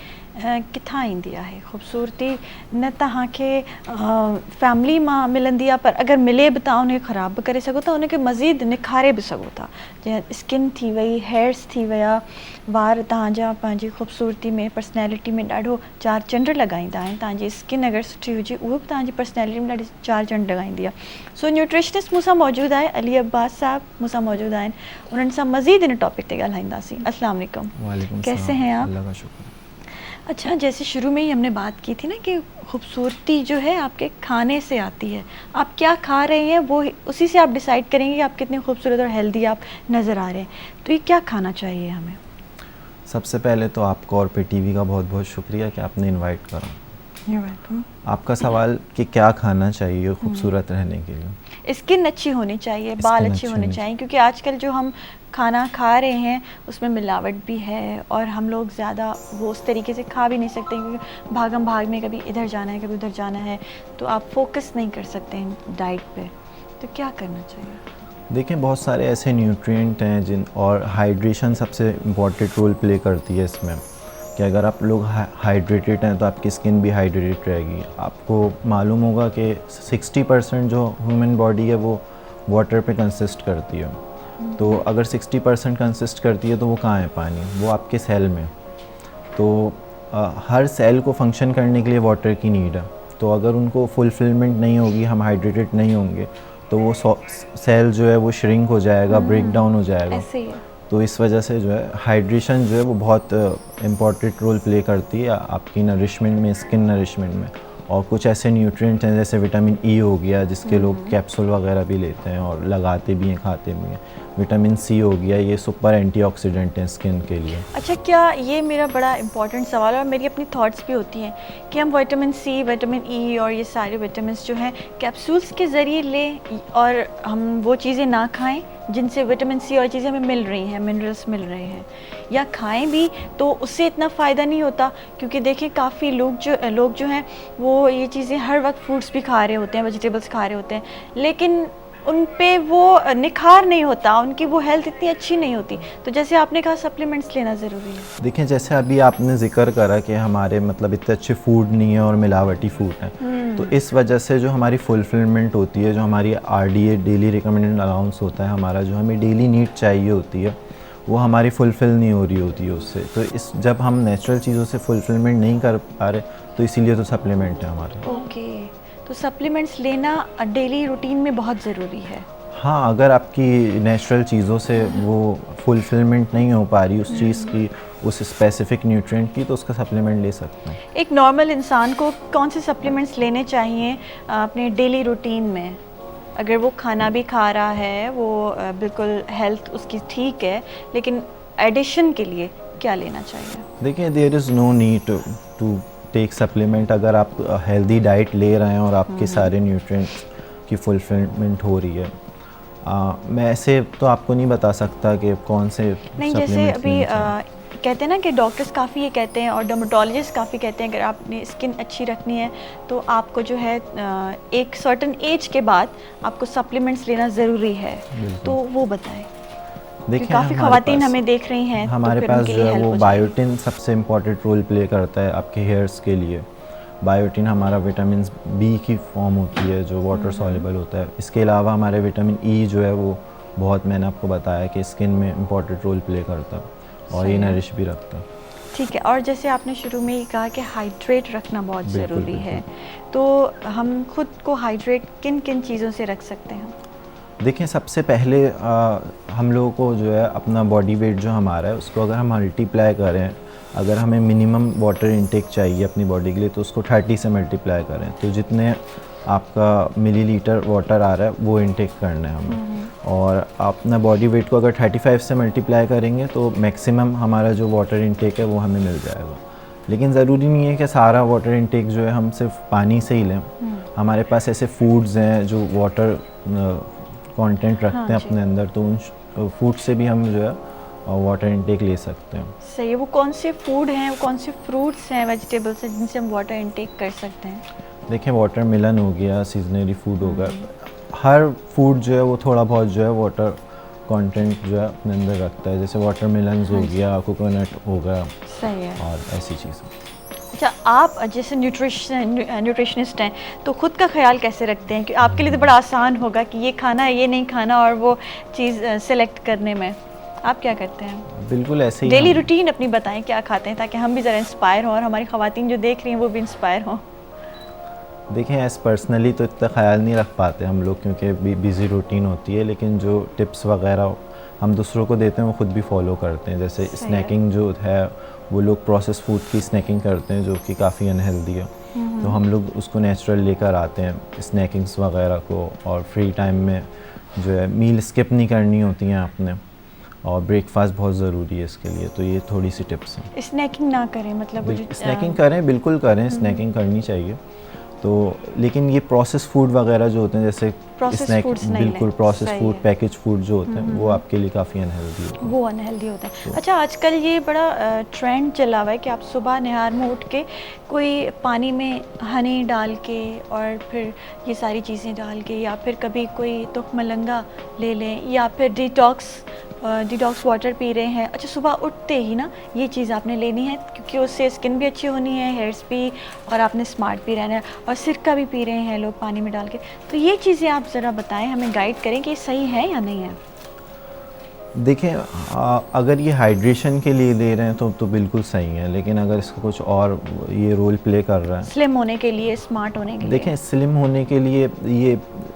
किथां ईंदी आहे ख़ूबसूरती न तव्हांखे फैमिली मां मिलंदी आहे पर अगरि मिले बि तव्हां उनखे ख़राब बि करे सघो था उनखे मज़ीद निखारे बि सघो था जीअं स्किन थी वई हेयर्स थी विया वार तव्हांजा पंहिंजी ख़ूबसूरती में पर्सनैलिटी में ॾाढो चार चंड लॻाईंदा आहिनि तव्हांजी स्किन अगरि सुठी हुजे उहो बि तव्हांजी पर्सनैलिटी में ॾाढी चार चंड लॻाईंदी आहे सो न्यूट्रिशनिस्ट मूंसां मौजूदु आहे अली अब्बास साहब मूंसां मौजूदु आहिनि उन्हनि सां मज़ीद इन टॉपिक ते ॻाल्हाईंदासीं। अस्सलाम वालेकुम। वालेकुम कैसे सलाम, हैं आप? अल्लाह का शुक्र। अच्छा जैसे शुरू में ही हमने बात की थी ना कि खूबसूरती जो है आपके खाने से आती है आप क्या खा रहे हैं वो उसी से आप डिसाइड करेंगे कि आप कितने खूबसूरत और हेल्दी आप नज़र आ रहे हैं तो ये क्या खाना चाहिए हमें? सबसे पहले तो आपको और PTV का बहुत बहुत शुक्रिया कि आपने इनवाइट करा। You're welcome। आपका सवाल कि क्या खाना चाहिए खूबसूरत रहने के लिए। स्किन अच्छी होनी चाहिए बाल स्किन अच्छे अच्छी होने होनी चाहिए क्योंकि आजकल जो हम खाना खा रहे हैं उसमें मिलावट भी है और हम लोग ज़्यादा वो उस तरीके से खा भी नहीं सकते क्योंकि भागम भाग में कभी इधर जाना है कभी उधर जाना है तो आप फोकस नहीं कर सकते हैं डाइट पे तो क्या करना चाहिए? देखें बहुत सारे ऐसे न्यूट्रिएंट हैं जिन और हाइड्रेशन सबसे इम्पॉर्टेंट रोल प्ले करती है इसमें कि अगर आप लोग हाइड्रेटेड हैं तो आपकी स्किन भी हाइड्रेटेड रहेगी। आपको मालूम होगा कि 60% जो ह्यूमन बॉडी है वो वाटर पे कंसिस्ट करती है तो अगर 60% कंसिस्ट करती है तो वो कहाँ है पानी वो आपके सेल में तो हर सेल को फंक्शन करने के लिए वाटर की नीड है तो अगर उनको फुलफिलमेंट नहीं होगी हम हाइड्रेटेड नहीं होंगे तो वो सेल जो है वो श्रिंक हो जाएगा ब्रेक डाउन हो जाएगा। ऐसे ही है। तो इस वजह से जो है हाइड्रेशन जो है वो बहुत इम्पॉर्टेंट रोल प्ले करती है आपकी नरिशमेंट में स्किन नरिशमेंट में और कुछ ऐसे न्यूट्रिएंट्स हैं जैसे विटामिन ई हो गया जिसके लोग कैप्सूल वगैरह भी लेते हैं और लगाते भी हैं खाते भी हैं। विटामिन सी हो गया ये सुपर एंटीऑक्सीडेंट हैं स्किन के लिए। अच्छा क्या ये मेरा बड़ा इंपॉर्टेंट सवाल है और मेरी अपनी थॉट्स भी होती हैं कि हम विटामिन सी विटामिन ई और ये सारे विटामिन जो हैं कैप्सूल्स के ज़रिए लें और हम वो चीज़ें ना खाएं जिनसे विटामिन सी और चीज़ें हमें मिल रही हैं मिनरल्स मिल रहे हैं या खाएं भी तो उससे इतना फ़ायदा नहीं होता क्योंकि देखें काफ़ी लोग जो हैं वो ये चीज़ें हर वक्त फ्रूट्स भी खा रहे होते हैं वेजिटेबल्स खा रहे होते हैं लेकिन उन पे वो निखार नहीं होता उनकी वो हेल्थ इतनी अच्छी नहीं होती तो जैसे आपने कहा सप्लीमेंट्स लेना ज़रूरी है। देखें जैसे अभी आपने जिक्र करा कि हमारे मतलब इतने अच्छे फूड नहीं है और मिलावटी फूड है तो इस वजह से जो हमारी फुलफिलमेंट होती है जो हमारी RDA डेली रिकमेंडेड अलाउंस होता है हमारा जो हमें डेली नीड चाहिए होती है वो हमारी फुलफ़िल नहीं हो रही होती है उससे तो इस जब हम नेचुरल चीज़ों से फुलफिलमेंट नहीं कर पा रहे तो इसीलिए तो सप्लीमेंट है हमारे। ओके तो सप्लीमेंट्स लेना डेली रूटीन में बहुत ज़रूरी है। हाँ अगर आपकी नेचुरल चीज़ों से वो फुलफिलमेंट नहीं हो पा रही उस चीज़ की उस स्पेसिफिक न्यूट्रिएंट की तो उसका सप्लीमेंट ले सकते हैं। एक नॉर्मल इंसान को कौन से सप्लीमेंट्स लेने चाहिए अपने डेली रूटीन में अगर वो खाना भी खा रहा है वो बिल्कुल हेल्थ उसकी ठीक है लेकिन एडिशन के लिए क्या लेना चाहिए? देखिए there is no need to take supplement अगर आप हेल्दी डाइट ले रहे हैं और आपके सारे न्यूट्रिएंट्स की फुलफिलमेंट हो रही है। मैं ऐसे तो आपको नहीं बता सकता कि कौन से नहीं जैसे अभी कहते हैं ना कि डॉक्टर्स काफ़ी ये कहते हैं और डर्मेटोलॉजिस्ट काफ़ी कहते हैं अगर आपने स्किन अच्छी रखनी है तो आपको जो है एक सर्टन एज के बाद आपको सप्लीमेंट्स लेना ज़रूरी है तो वो बताएं। देखिए काफ़ी ख़वातीन हमें देख रही हैं हमारे पास जो है वो बायोटिन सबसे इम्पॉर्टेंट रोल प्ले करता है आपके हेयर्स के लिए। बायोटिन हमारा विटामिन बी की फॉर्म होती है जो वाटर सॉल्युबल होता है। इसके अलावा हमारे विटामिन ई जो है वो बहुत मैंने आपको बताया कि स्किन में इम्पॉर्टेंट रोल प्ले करता है और ये नरिश भी रखता है। ठीक है और जैसे आपने शुरू में ही कहा कि हाइड्रेट रखना बहुत ज़रूरी है तो हम खुद को हाइड्रेट किन किन चीज़ों से रख सकते हैं? देखिए सबसे पहले हम लोगों को जो है अपना बॉडी वेट जो हमारा है उसको अगर हम मल्टीप्लाई करें अगर हमें मिनिमम वाटर इनटेक चाहिए अपनी बॉडी के लिए तो उसको 30 से मल्टीप्लाई करें तो जितने आपका मिलीलीटर वाटर आ रहा है वो इनटेक करना है हमें और अपना बॉडी वेट को अगर 35 से मल्टीप्लाई करेंगे तो मैक्सिमम हमारा जो वाटर इनटेक है वो हमें मिल जाएगा। लेकिन ज़रूरी नहीं है कि सारा वाटर इनटेक जो है हम सिर्फ पानी से ही लें। हमारे पास ऐसे फूड्स हैं जो वाटर कंटेंट रखते हैं अपने अंदर तो उन फूड से भी हम जो है वाटर इनटेक ले सकते हैं। सही है। वो कौन से फूड हैं वो कौन से फ्रूट्स हैं वेजिटेबल्स हैं जिनसे हम वाटर इनटेक कर सकते हैं? देखिए वाटरमेलन हो गया सीजनरी फूड होगा हर फूड जो है वो थोड़ा बहुत जो है वाटर कंटेंट जो है अपने अंदर रखता है, जैसे वाटरमेलन्स हो गया, कोकोनट हो गया सही है। और ऐसी चीज़ें। अच्छा, आप जैसे न्यूट्रिशनिस्ट हैं तो खुद का ख्याल कैसे रखते हैं कि आपके लिए तो बड़ा आसान होगा कि ये खाना है ये नहीं खाना और वो चीज़ सेलेक्ट करने में, आप क्या करते हैं? बिल्कुल ऐसे ही डेली हम- रूटीन अपनी बताएं, क्या खाते हैं ताकि हम भी ज़रा इंस्पायर हों और हमारी ख़वातीन जो देख रही हैं वो भी इंस्पायर हों। देखें एज पर्सनली तो इतना ख्याल नहीं रख पाते हम लोग क्योंकि बिज़ी रूटीन होती है, लेकिन जो टिप्स वगैरह हम दूसरों को देते हैं वो खुद भी फॉलो करते हैं। जैसे सही है। स्नैकिंग जो है वो लोग प्रोसेस फूड की स्नैकिंग करते हैं जो कि काफ़ी अनहेल्दी है, तो हम लोग उसको नेचुरल लेकर आते हैं स्नैकिंग्स वगैरह को। और फ्री टाइम में जो है मील स्किप नहीं करनी होती हैं आपने, और ब्रेकफास्ट बहुत ज़रूरी है इसके लिए। तो ये थोड़ी सी टिप्स हैं। स्नैकिंग ना करें मतलब वो जो स्नैकिंग करें, बिल्कुल करें, स्नैकिंग करनी चाहिए। तो लेकिन ये प्रोसेस फूड वगैरह जो होते हैं जैसे Processed स्नैक, foods नहीं बिल्कुल लें, प्रोसेस सही फूड, है। पैकेज फूड जो होते हैं वो आपके लिए काफ़ी अनहेल्दी होते हैं। वो अनहेल्दी होता है। अच्छा, आजकल ये बड़ा ट्रेंड चला हुआ है कि आप सुबह निहार में उठ के कोई पानी में हनी डाल के और फिर ये सारी चीज़ें डाल के, या फिर कभी कोई तुखमलंगा ले लें, या फिर डिटॉक्स वाटर पी रहे हैं। अच्छा, सुबह उठते ही ना ये चीज़ आपने लेनी है क्योंकि उससे स्किन भी अच्छी होनी है, हेयर्स भी, और आपने स्मार्ट भी रहना है, और सिरका भी पी रहे हैं लोग पानी में डाल के। तो ये चीज़ें आप ज़रा बताएं, हमें गाइड करें कि ये सही है या नहीं है। देखें अगर ये हाइड्रेशन के लिए ले रहे हैं तो बिल्कुल सही है, लेकिन अगर इसका कुछ और ये रोल प्ले कर रहा है, स्लिम होने के लिए, स्मार्ट होने के लिए। देखें स्लिम होने के लिए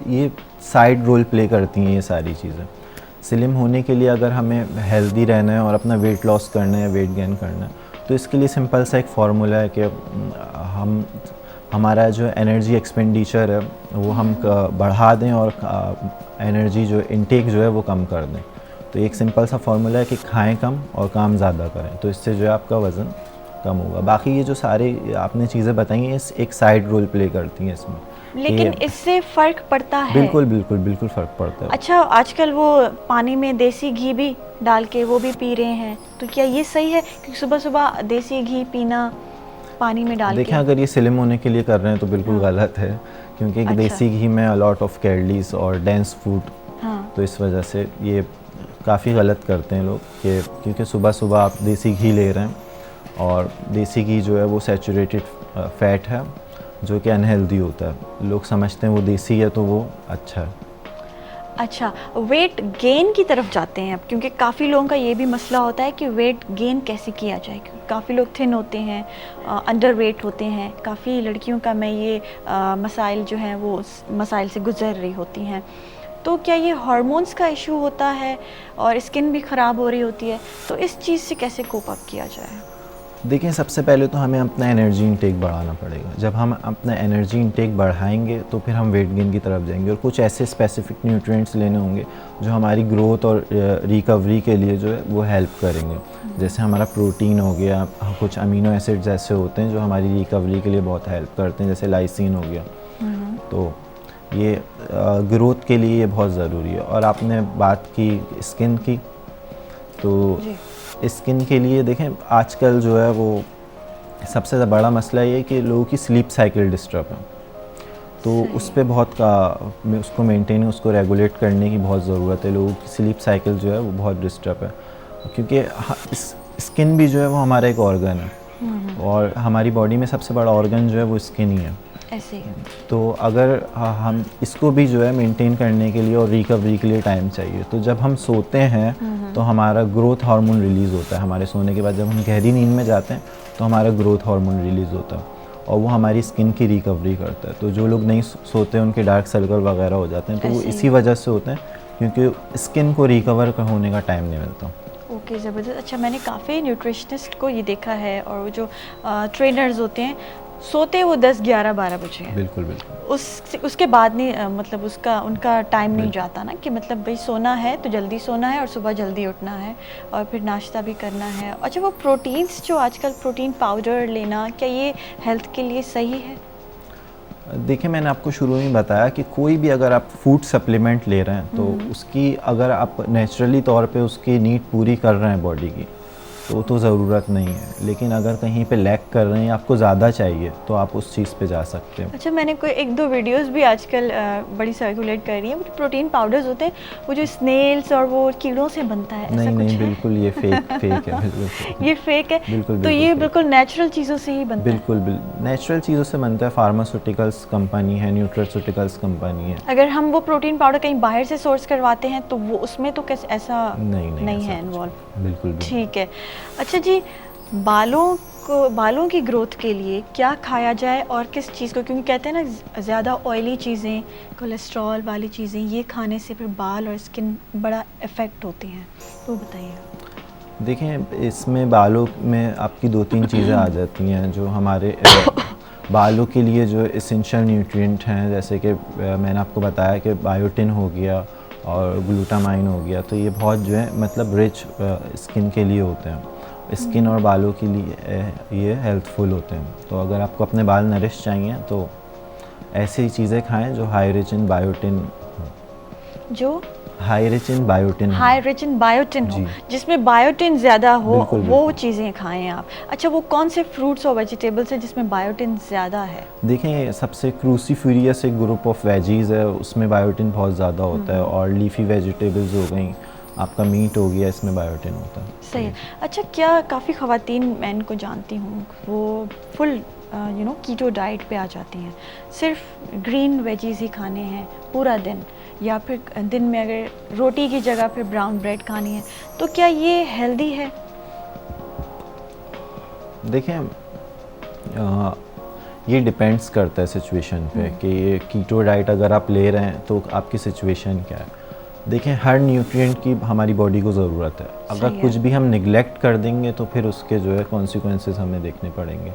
ये साइड रोल प्ले करती हैं ये सारी चीज़ें। स्लिम होने के लिए अगर हमें हेल्दी रहना है और अपना वेट लॉस करना है, वेट गेन करना है, तो इसके लिए सिंपल सा एक फार्मूला है कि हमारा जो एनर्जी एक्सपेंडिचर है वो हम बढ़ा दें और एनर्जी जो इनटेक जो है वो कम कर दें। तो एक सिंपल सा फार्मूला है कि खाएं कम और काम ज़्यादा करें, तो इससे जो है आपका वज़न कम होगा। बाकी ये जो सारी आपने चीज़ें बताई हैं एक साइड रोल प्ले करती हैं इसमें, लेकिन इससे फ़र्क पड़ता है। बिल्कुल बिल्कुल बिल्कुल फ़र्क पड़ता है। अच्छा, आजकल वो पानी में देसी घी भी डाल के वो भी पी रहे हैं, तो क्या ये सही है कि सुबह सुबह देसी घी पीना पानी में डाल देखें के? अगर ये स्लिम होने के लिए कर रहे हैं तो बिल्कुल गलत है, क्योंकि अच्छा। देसी घी में अलॉट ऑफ कैलोरीज और डेंस फूड, हाँ। तो इस वजह से ये काफ़ी गलत करते हैं लोग कि क्योंकि सुबह सुबह आप देसी घी ले रहे हैं, और देसी घी जो है वो सैचुरेटेड फैट है जो कि अनहेल्दी होता है। लोग समझते हैं वो देसी है तो वो अच्छा है। अच्छा, वेट गेन की तरफ जाते हैं अब, क्योंकि काफ़ी लोगों का ये भी मसला होता है कि वेट गेन कैसे किया जाए, क्योंकि काफ़ी लोग थिन होते हैं, अंडर वेट होते हैं। काफ़ी लड़कियों का मैं ये मसाइल जो हैं वो मसाइल से गुजर रही होती हैं। तो क्या ये हार्मोन्स का इशू होता है और स्किन भी ख़राब हो रही होती है, तो इस चीज़ से कैसे कोप अप किया जाए? देखिए सबसे पहले तो हमें अपना एनर्जी इंटेक बढ़ाना पड़ेगा। जब हम अपना एनर्जी इंटेक बढ़ाएंगे तो फिर हम वेट गेन की तरफ जाएंगे, और कुछ ऐसे स्पेसिफिक न्यूट्रिएंट्स लेने होंगे जो हमारी ग्रोथ और रिकवरी के लिए जो है वो हेल्प करेंगे। जैसे हमारा प्रोटीन हो गया, कुछ अमीनो एसिड्स ऐसे होते हैं जो हमारी रिकवरी के लिए बहुत हेल्प करते हैं, जैसे लाइसिन हो गया। तो ये ग्रोथ के लिए ये बहुत ज़रूरी है। और आपने बात की स्किन की, तो स्किन के लिए देखें आजकल जो है वो सबसे बड़ा मसला ये है कि लोगों की स्लीप साइकिल डिस्टर्ब है, तो उस पर उसको मेंटेन, उसको रेगुलेट करने की बहुत ज़रूरत है। लोगों की स्लीप साइकिल जो है वो बहुत डिस्टर्ब है, क्योंकि स्किन भी जो है वो हमारा एक ऑर्गन है, और हमारी बॉडी में सबसे बड़ा ऑर्गन जो है वो स्किन ही है। ऐसे ही। तो अगर हम इसको भी जो है मेंटेन करने के लिए और रिकवरी के लिए टाइम चाहिए, तो जब हम सोते हैं तो हमारा ग्रोथ हार्मोन रिलीज़ होता है। हमारे सोने के बाद जब हम गहरी नींद में जाते हैं तो हमारा ग्रोथ हार्मोन रिलीज़ होता है, और वो हमारी स्किन की रिकवरी करता है। तो जो लोग नहीं सोते उनके डार्क सर्कल वगैरह हो जाते हैं, तो वो इसी वजह से होते हैं, क्योंकि स्किन को रिकवर होने का टाइम नहीं मिलता। ओके, ज़बरदस्त। अच्छा, मैंने काफ़ी न्यूट्रिशनिस्ट को ये देखा है, और वो जो ट्रेनर्स होते हैं सोते वो 10-11-12 बजे हैं। बिल्कुल बिल्कुल। उसके बाद नहीं, मतलब उनका टाइम नहीं जाता ना, कि मतलब भाई सोना है तो जल्दी सोना है और सुबह जल्दी उठना है और फिर नाश्ता भी करना है। अच्छा, वो प्रोटीन्स जो आजकल प्रोटीन पाउडर लेना, क्या ये हेल्थ के लिए सही है? देखिए मैंने आपको शुरू में बताया कि कोई भी अगर आप फूड सप्लीमेंट ले रहे हैं तो उसकी अगर आप नेचुरली तौर पे उसकी नीड पूरी कर रहे हैं बॉडी की, तो वो तो ज़रूरत नहीं है। लेकिन अगर कहीं पे लैक कर रहे हैं, आपको ज़्यादा चाहिए, तो आप उस चीज़ पे जा सकते हैं। अच्छा, मैंने कोई 1-2 वीडियोस भी आजकल बड़ी सर्कुलेट कर रही हैं, वो प्रोटीन पाउडर्स होते हैं, वो जो स्नेल्स और वो कीड़ों से बनता है, ऐसा नहीं कुछ नहीं, है? बिल्कुल ये फेक है, बिल्कुल fake है। ये फेक है? बिल्कुल, तो बिल्कुल ये fake। बिल्कुल नेचुरल चीज़ों से ही बनता है? बिल्कुल नेचुरल चीज़ों से बनता है। फार्मास्यूटिकल्स कंपनी है, न्यूट्रास्यूटिकल्स कंपनी है। अगर हम वो प्रोटीन पाउडर कहीं बाहर से सोर्स करवाते हैं तो वो उसमें तो कैसे ऐसा नहीं नहीं ऐसा है कुछ इन्वॉल्व? नहीं। बिल्कुल भी नहीं। ठीक है। अच्छा जी, बालों की ग्रोथ के लिए क्या खाया जाए और किस चीज़ को, क्योंकि कहते हैं ना ज़्यादा ऑयली चीज़ें, कोलेस्ट्रॉल वाली चीज़ें, ये खाने से फिर बाल और स्किन बड़ा इफ़ेक्ट होती हैं, तो बताइए। देखें, इसमें बालों में आपकी 2-3 चीज़ें आ जाती हैं जो हमारे बालों के लिए जो एसेंशियल न्यूट्रिएंट हैं, जैसे कि मैंने आपको बताया कि बायोटिन हो गया और ग्लूटामाइन हो गया। तो ये बहुत जो है मतलब रिच स्किन के लिए होते हैं, स्किन और बालों के लिए ये हेल्पफुल होते हैं। तो अगर आपको अपने बाल नरिश चाहिए तो ऐसी चीज़ें खाएं जो हाई रिच इन बायोटिन हो, जी। जिसमें बायोटिन ज़्यादा हो, बिल्कुल, वो बिल्कुल। चीज़ें खाएं आप। अच्छा, वो कौन से फ्रूट्स और वेजिटेबल्स हैं जिसमें बायोटिन ज़्यादा है? देखें, सबसे क्रूसीफेरियस एक ग्रुप ऑफ वेजीज़ है, उसमें बायोटिन बहुत ज़्यादा होता है। और लीफी वेजिटेबल्स हो गई, आपका मीट हो गया, इसमें बायोटिन होता है। सही है। अच्छा, क्या काफ़ी ख़वातीन मैं इनको जानती हूँ, वो फुल कीटो डाइट पे आ जाती हैं, सिर्फ ग्रीन वेजीज ही खाने हैं पूरा दिन, या फिर दिन में अगर रोटी की जगह पे ब्राउन ब्रेड खानी है, तो क्या ये हेल्दी है? देखें, ये डिपेंड्स करता है सिचुएशन पे कि ये कीटो डाइट अगर आप ले रहे हैं तो आपकी सिचुएशन क्या है। देखें, हर न्यूट्रिएंट की हमारी बॉडी को ज़रूरत है। अगर सही है। कुछ भी हम निगलेक्ट कर देंगे तो फिर उसके जो है कॉन्सिक्वेंसेस हमें देखने पड़ेंगे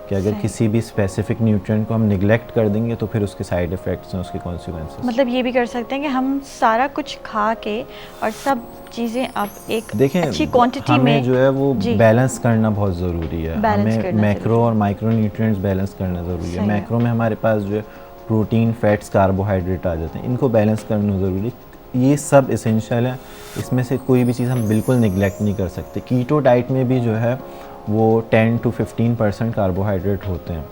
कि अगर सही। किसी भी स्पेसिफिक न्यूट्रिएंट को हम निगलेक्ट कर देंगे तो फिर उसके साइड इफ़ेक्ट्स हैं, उसके कॉन्सिक्वेंसेस। मतलब ये भी कर सकते हैं कि हम सारा कुछ खा के और सब चीज़ें अब एक देखें, अच्छी क्वांटिटी हमें में जो है वो जी। बैलेंस करना बहुत ज़रूरी है। बैलेंस हमें करना मैक्रो ज़रूरी और माइक्रो न्यूट्रिएंट्स बैलेंस करना ज़रूरी है। सही है। मैक्रो में हमारे पास जो है प्रोटीन, फैट्स, कार्बोहाइड्रेट आ जाते हैं, इनको बैलेंस करना ज़रूरी है। ये सब एसेंशियल है, इसमें से कोई भी चीज़ हम बिल्कुल निगलेक्ट नहीं कर सकते। कीटो डाइट में भी जो है वो 10 to 15% कार्बोहाइड्रेट होते हैं।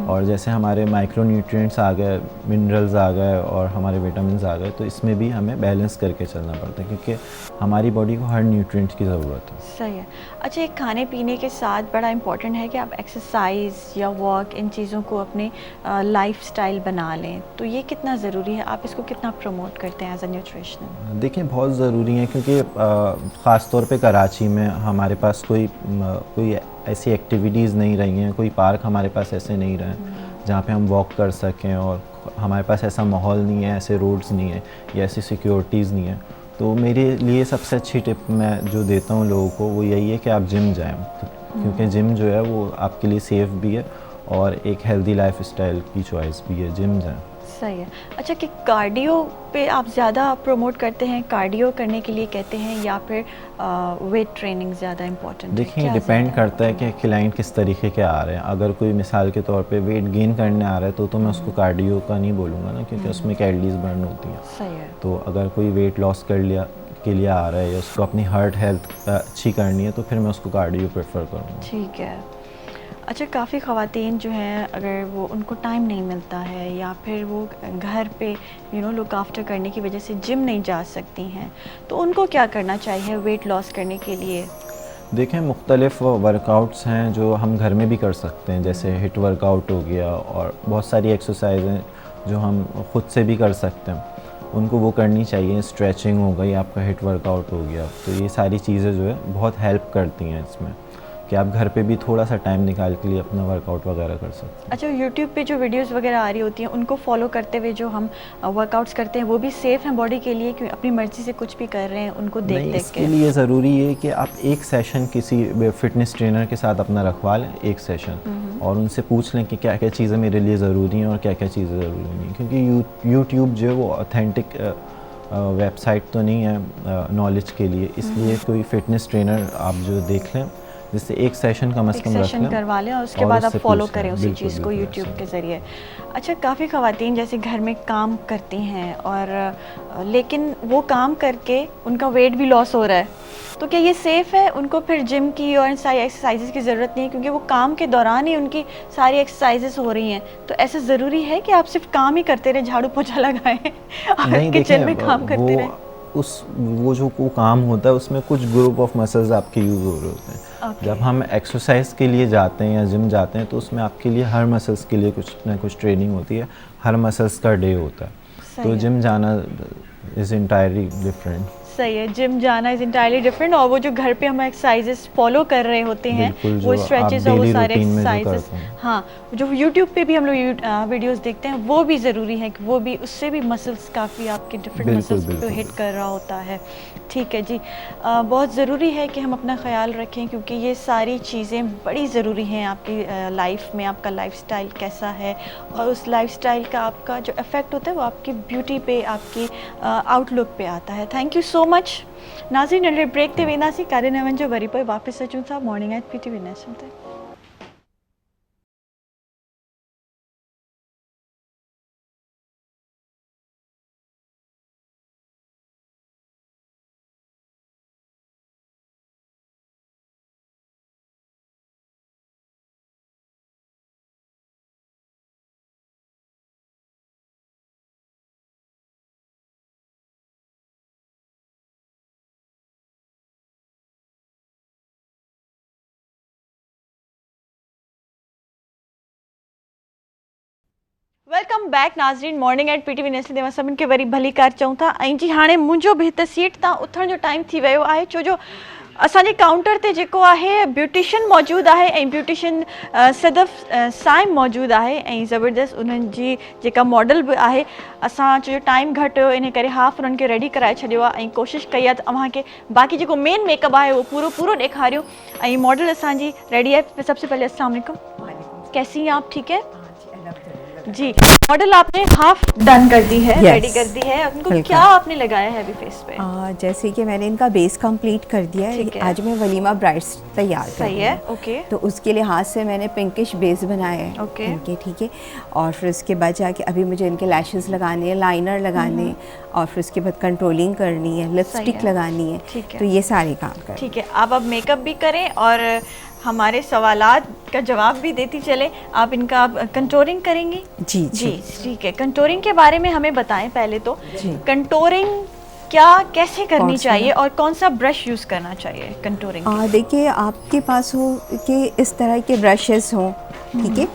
और जैसे हमारे माइक्रो न्यूट्रिएंट्स आ गए, मिनरल्स आ गए और हमारे विटामिन्स आ गए, तो इसमें भी हमें बैलेंस करके चलना पड़ता है क्योंकि हमारी बॉडी को हर न्यूट्रिएंट की ज़रूरत है। सही है। अच्छा, एक खाने पीने के साथ बड़ा इम्पोर्टेंट है कि आप एक्सरसाइज या वॉक, इन चीज़ों को अपने लाइफस्टाइल बना लें, तो ये कितना ज़रूरी है? आप इसको कितना प्रमोट करते हैं एज अ न्यूट्रिशनल? देखिए, बहुत ज़रूरी है क्योंकि ख़ास तौर पे कराची में हमारे पास कोई ऐसी एक्टिविटीज़ नहीं रही हैं, कोई पार्क हमारे पास ऐसे नहीं रहे जहाँ पे हम वॉक कर सकें, और हमारे पास ऐसा माहौल नहीं है, ऐसे रोड्स नहीं है या ऐसी सिक्योरिटीज़ नहीं है। तो मेरे लिए सबसे अच्छी टिप मैं जो देता हूँ लोगों को वो यही है कि आप जिम जाएं, क्योंकि जिम जो है वो आपके लिए सेफ़ भी है और एक हेल्दी लाइफस्टाइल की चॉइस भी है। जिम जाएं। सही है। अच्छा, कि कार्डियो पे आप ज़्यादा प्रमोट करते हैं, कार्डियो करने के लिए कहते हैं, या फिर वेट ट्रेनिंग ज़्यादा इम्पोर्टेंट है? देखिए, क्या डिपेंड ज़्यादा करता है कि क्लाइंट किस तरीके के आ रहे हैं। अगर कोई मिसाल के तौर पे वेट गेन करने आ रहा है तो मैं उसको कार्डियो का नहीं बोलूँगा ना, क्योंकि उसमें कैलोरीज बर्न होती हैं। सही है। तो अगर कोई वेट लॉस के लिए आ रहा है या उसको अपनी हार्ट हेल्थ अच्छी करनी है तो फिर मैं उसको कार्डियो प्रेफर करूँगा। ठीक है। अच्छा, काफ़ी ख़वातीन जो हैं, अगर वो उनको टाइम नहीं मिलता है या फिर वो घर पे लुक आफ्टर करने की वजह से जिम नहीं जा सकती हैं, तो उनको क्या करना चाहिए वेट लॉस करने के लिए? देखें, मुख्तलिफ़ वर्कआउट्स हैं जो हम घर में भी कर सकते हैं, जैसे हिट वर्कआउट हो गया, और बहुत सारी एक्सरसाइज हैं जो हम ख़ुद से भी कर सकते हैं, उनको वो करनी चाहिए। स्ट्रेचिंग हो गई, आपका हिट वर्कआउट हो गया, तो ये सारी चीज़ें जो है बहुत हेल्प करती हैं इसमें कि आप घर पे भी थोड़ा सा टाइम निकाल के लिए अपना वर्कआउट वगैरह कर सकते हैं। अच्छा, यूट्यूब पे जो वीडियोस वगैरह आ रही होती हैं, उनको फॉलो करते हुए जो हम वर्कआउट्स करते हैं, वो भी सेफ़ हैं बॉडी के लिए, क्यों अपनी मर्ज़ी से कुछ भी कर रहे हैं उनको देख नहीं, देख इसके के? लिए ज़रूरी है कि आप एक सेशन किसी फिटनेस ट्रेनर के साथ अपना रखवा लें, एक सेशन, और उनसे पूछ लें कि क्या क्या चीज़ें मेरे लिए ज़रूरी हैं और क्या क्या चीज़ें ज़रूरी नहीं, क्योंकि यूट्यूब जो है वो ऑथेंटिक वेबसाइट तो नहीं है नॉलेज के लिए। इसलिए कोई फिटनेस ट्रेनर आप जो देख लें जिससे एक सेशन कम से एक कम रख सेशन लें करवा लें और उसके और बाद आप उससे फॉलो पूछ करें लें। उसी बिल्कुल, चीज़ को बिल्कुल, यूट्यूब ऐसा। के ज़रिए। अच्छा, काफ़ी ख़वातीन जैसे घर में काम करती हैं और लेकिन वो काम करके उनका वेट भी लॉस हो रहा है, तो क्या ये सेफ़ है? उनको फिर जिम की और सारी एक्सरसाइजेज़ की ज़रूरत नहीं है क्योंकि वो काम के दौरान ही उनकी सारी एक्सरसाइजेज़ हो रही हैं, तो ऐसा ज़रूरी है कि आप सिर्फ काम ही करते रहें, झाड़ू पोछा लगाएं और नहीं, किचन देखिए में काम करते रहें? वो जो वो काम होता है उसमें कुछ ग्रुप ऑफ मसल्स आपके यूज़ हो रहे होते हैं। Okay. जब हम एक्सरसाइज के लिए जाते हैं या जिम जाते हैं तो उसमें आपके लिए हर मसल्स के लिए कुछ ना कुछ ट्रेनिंग होती है, हर मसल्स का डे होता है। सही तो है। जिम जाना इज़ इंटायरली डिफरेंट। सही है, जिम जाना इज़ इंटायरली डिफरेंट और वो जो घर पे हम एक्सरसाइजेस फॉलो कर रहे होते हैं, बिल्कुल, वो जो आप स्ट्रेचेस और वो डेली सारे रूटीन में जो एक्सरसाइजेस, करते हैं। हाँ, जो यूट्यूब पे भी हम लोग वीडियोस देखते हैं वो भी ज़रूरी है कि वो भी, उससे भी मसल्स काफ़ी आपके डिफरेंट बिल्कुल, मसल्स पे बिल्कुल, हिट बिल्कुल। कर रहा होता है। ठीक है जी, बहुत ज़रूरी है कि हम अपना ख्याल रखें क्योंकि ये सारी चीज़ें बड़ी ज़रूरी हैं आपकी लाइफ में। आपका लाइफस्टाइल कैसा है और उस लाइफस्टाइल का आपका जो इफ़ेक्ट होता है वो आपकी ब्यूटी पे, आपकी आउटलुक पे आता है। थैंक यू सो मच नाज़रीन। नंढे ब्रेक ते वेंदासीं, काॾे न वञिजो, वरी पोइ वापसि अचूं था मॉर्निंग एट PTV नेशनल ते। वेलकम बैक नाज़रीन, मॉर्निंग एट PTV नेशनल ते सभिनि खे वरी भली कार चऊं था। ऐं जी हाणे मुंहिंजो बि हिते सीट तां उथण जो टाइम थी वियो आहे, छो जो असांजे काउंटर ते जेको आहे ब्यूटिशियन मौजूदु आहे ऐं ब्यूटिशियन सदफ़ साइम मौजूदु आहे ऐं ज़बरदस्त उन्हनि जी जेका मॉडल बि आहे। असां छो जो टाइम घटि हुयो इन करे हाफ़ उन्हनि खे रेडी कराए छॾियो आहे ऐं कोशिशि कई आहे त अव्हांखे बाक़ी जेको मेन मेकअप आहे उहो पूरो ॾेखारियूं। ऐं मॉडल असांजी रेडी है। सबसे पहले अस्सलाम वालेकुम, कैसी हैं आप? ठीक है जी। मॉडल आपने हाफ डन कर दी है, रेडी कर दी है, उनको क्या आपने लगाया है अभी फेस पे? जैसे कि मैंने इनका बेस कंप्लीट कर दिया है, आज मैं वलीमा ब्राइड्स तैयार कर रही हूँ। ओके। तो उसके लिए हाथ से मैंने पिंकिश बेस बनाया है इनके, ठीक है। और फिर उसके बाद जाके अभी मुझे इनके लैशेस लगाने हैं, लाइनर लगाने, और फिर उसके बाद कंट्रोलिंग करनी है, लिपस्टिक लगानी है, तो ये सारे काम कर। ठीक है, आप अब मेकअप भी करें और हमारे सवालात का जवाब भी देती चले। आप इनका कंटोरिंग करेंगी? जी जी ठीक है। कंटोरिंग के बारे में हमें बताएं पहले तो। जी। कंटोरिंग क्या कैसे करनी चाहिए और कौन सा ब्रश यूज़ करना चाहिए कंटोरिंग? देखिए, आपके पास हो कि इस तरह के ब्रशेस हों, ठीक है।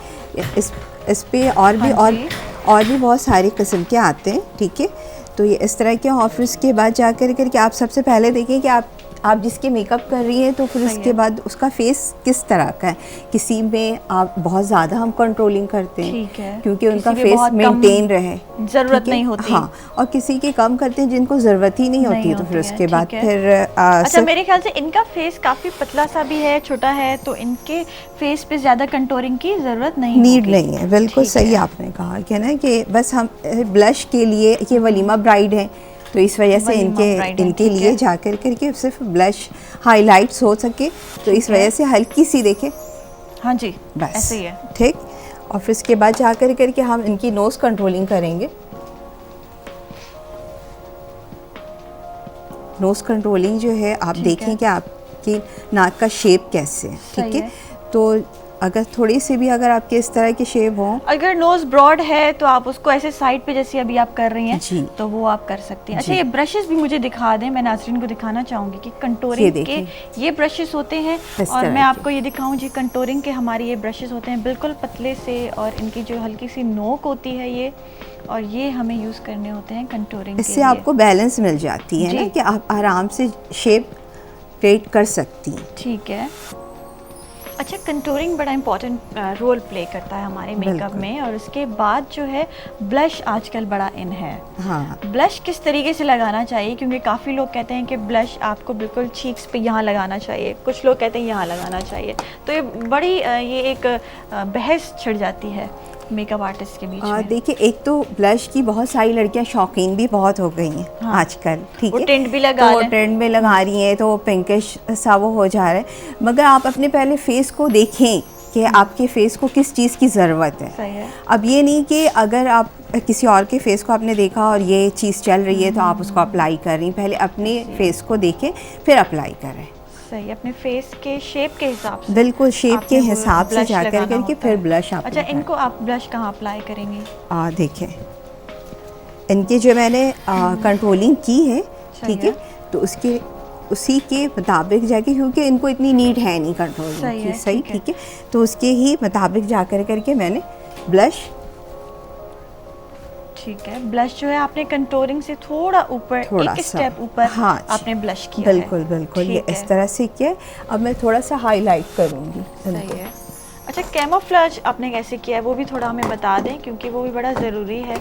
इस पे और भी बहुत सारे किस्म के आते हैं, ठीक है। तो ये इस तरह के ऑफिस के बाद जा करके आप सबसे पहले देखिए कि आप जिसके मेकअप कर रही हैं, तो फिर उसके बाद उसका फेस किस तरह का है। किसी में आप बहुत ज़्यादा हम कंट्रोलिंग करते हैं, ठीक है, क्योंकि उनका फेस मेंटेन रहे, ज़रूरत नहीं होती। हाँ, और किसी के कम करते हैं जिनको ज़रूरत ही नहीं होती, तो फिर उसके बाद फिर अच्छा, मेरे ख्याल से इनका फेस काफ़ी पतला सा भी है, छोटा है, तो इनके फेस पे ज़्यादा कंटोरिंग की ज़रूरत नहीं है। बिल्कुल सही आपने कहा कि ना, कि बस हम ब्लश के लिए, ये वलीमा ब्राइड है, तो इस वजह से इनके लिए जा करके सिर्फ ब्लश हाइलाइट्स हो सके, तो इस वजह से हल्की सी देखें। हाँ जी, बस ऐसे ही है, ठीक। और फिर इसके बाद जा करके हम इनकी नोज़ कंट्रोलिंग करेंगे। नोज़ कंट्रोलिंग जो है, आप देखें कि आपकी नाक का शेप कैसे है, ठीक है। तो अगर थोड़ी सी भी अगर आपके इस तरह की शेप हो, अगर नोज ब्रॉड है तो आप उसको ऐसे साइड पे जैसे अभी आप कर रही हैं जी, तो वो आप कर सकती हैं। अच्छा, ये ब्रशेस भी मुझे दिखा दें, मैं नाज़रीन को दिखाना चाहूँगी कि कंटोरिंग के ये ब्रशेस होते हैं। और मैं आपको ये दिखाऊँ जी, कंटोरिंग के हमारे ये ब्रशेस होते हैं बिल्कुल पतले से, और इनकी जो हल्की सी नोक होती है ये, और ये हमें यूज़ करने होते हैं कंटोरिंग के लिए। इससे आपको बैलेंस मिल जाती है ना, कि आप आराम से शेप क्रिएट कर सकती हैं। ठीक है। अच्छा, कंटूरिंग बड़ा इंपॉर्टेंट रोल प्ले करता है हमारे मेकअप में, और उसके बाद जो है ब्लश आजकल बड़ा इन है। हाँ, ब्लश किस तरीके से लगाना चाहिए? क्योंकि काफ़ी लोग कहते हैं कि ब्लश आपको बिल्कुल चीक्स पे यहाँ लगाना चाहिए, कुछ लोग कहते हैं यहाँ लगाना चाहिए, तो ये बड़ी ये एक बहस छिड़ जाती है। मेकअप आर्टिस्ट के बीच में? देखिए, एक तो ब्लश की बहुत सारी लड़कियां शौकीन भी बहुत हो गई हैं आजकल, ठीक वो है, टिंट भी लगा तो वो रहे हैं। ट्रेंड में लगा रही हैं, तो वो पिंकिश सा वो हो जा रहा है। मगर आप अपने पहले फेस को देखें कि आपके फेस को किस चीज़ की ज़रूरत है। सही है। अब ये नहीं कि अगर आप किसी और के फेस को आपने देखा और ये चीज़ चल रही है तो आप उसको अप्लाई कर रही हैं, पहले अपने फेस को देखें फिर अप्लाई करें। सही है, अपने फेस के शेप के हिसाब से। बिल्कुल शेप के आपने वो हिसाब से blush जा लगाना करके होता फिर है। ब्लश आप अच्छा, इनको आप ब्लश कहाँ अप्लाई करेंगी? देखें, इनके जो मैंने कंट्रोलिंग की है, सही ठीक है, तो उसके उसी के मुताबिक जाके, क्योंकि इनको इतनी नीड है नहीं कंट्रोलिंग सही की, है, सही, ठीक है। ठीक है, तो उसके ही मुताबिक जा करके मैंने ब्लश, ठीक है, ब्लश जो है आपने कंटूरिंग से थोड़ा ऊपर, थोड़ा एक सा, स्टेप ऊपर हाँ जी, आपने ब्लश किया बिल्कुल है। बिल्कुल, ये ठीक इस है, तरह से किया है। अब मैं थोड़ा सा हाईलाइट करूँगी सही इनको। है। अच्छा, कैमोफ्लेज आपने कैसे किया है वो भी थोड़ा हमें बता दें, क्योंकि वो भी बड़ा ज़रूरी है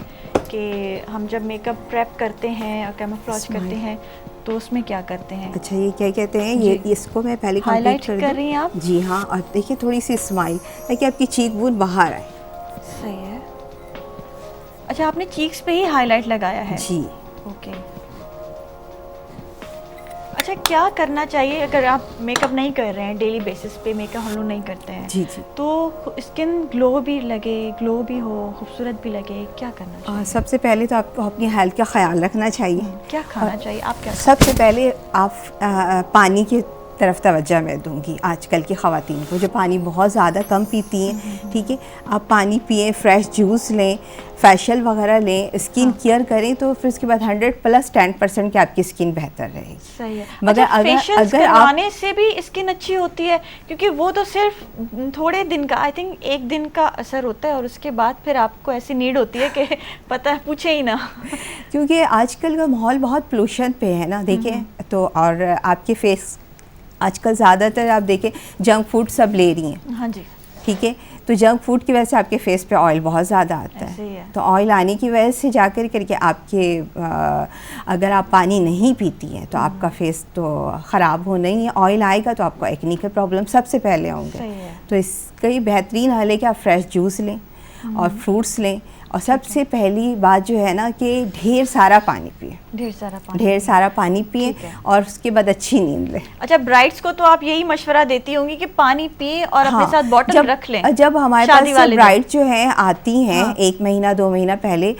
कि हम जब मेकअप प्रेप करते हैं और कैमोफ्लेज करते हैं तो उसमें क्या करते हैं? अच्छा, ये क्या कहते हैं, ये इसको मैं पहले हाईलाइट कंप्लीट कर रही हैं आप? जी हाँ, और देखिए थोड़ी सी स्माइल ताकि आपकी चीक बोन बाहर आए। सही है। अच्छा, आपने चीक्स पे ही हाईलाइट लगाया है? जी। ओके। अच्छा, क्या करना चाहिए अगर आप मेकअप नहीं कर रहे हैं, डेली बेसिस पे मेकअप हम लोग नहीं करते हैं, जी जी। तो स्किन ग्लो भी लगे, ग्लो भी हो, खूबसूरत भी लगे, क्या करना चाहिए? सबसे पहले तो आपको अपनी हेल्थ का ख्याल रखना चाहिए। क्या खाना चाहिए, आप क्या? सबसे पहले आप पानी की तरफ तवज्जो मैं दूंगी आजकल की ख़वातीन को, जो पानी बहुत ज़्यादा कम पीती हैं, ठीक है, आप पानी पिए, फ्रेश जूस लें, फेशियल वगैरह लें, स्किन केयर करें, तो फिर उसके बाद 100+10% की आपकी स्किन बेहतर रहेगी। सही है। मगर अच्छा, अगर फेशियल्स अगर आप करवाने से भी स्किन अच्छी होती है? क्योंकि वो तो सिर्फ थोड़े दिन का, आई थिंक 1 दिन का असर होता है और उसके बाद फिर आपको ऐसी नीड होती है कि पता है, पूछे ही ना। क्योंकि आजकल का माहौल बहुत पोल्यूशन पे है ना, देखें तो, और आपके फेस आजकल ज़्यादातर आप देखें जंक फूड सब ले रही हैं, हाँ जी, ठीक है, तो जंक फूड की वजह से आपके फेस पे ऑयल बहुत ज़्यादा आता ऐसे ही है, है। तो ऑयल आने की वजह से जाकर करके आपके अगर आप पानी नहीं पीती हैं तो आपका फेस तो ख़राब होना ही है, ऑयल आएगा तो आपको एक्ने के प्रॉब्लम सबसे पहले होंगे। सही है। तो इसका ही बेहतरीन हल है कि आप फ्रेश जूस लें और फ्रूट्स लें, और सबसे पहली बात जो है ना कि ढेर सारा पानी पिए, ढेर सारा पानी पिए ठीक है। और उसके बाद अच्छी नींद लें। अच्छा, ब्राइड्स को तो आप यही मशवरा देती होंगी कि पानी पिए और अपने साथ बॉटल जब रख लें? जब हमारे शादी पास वाले ब्राइड जो हैं आती हैं हाँ। 1 महीना 2 महीना पहले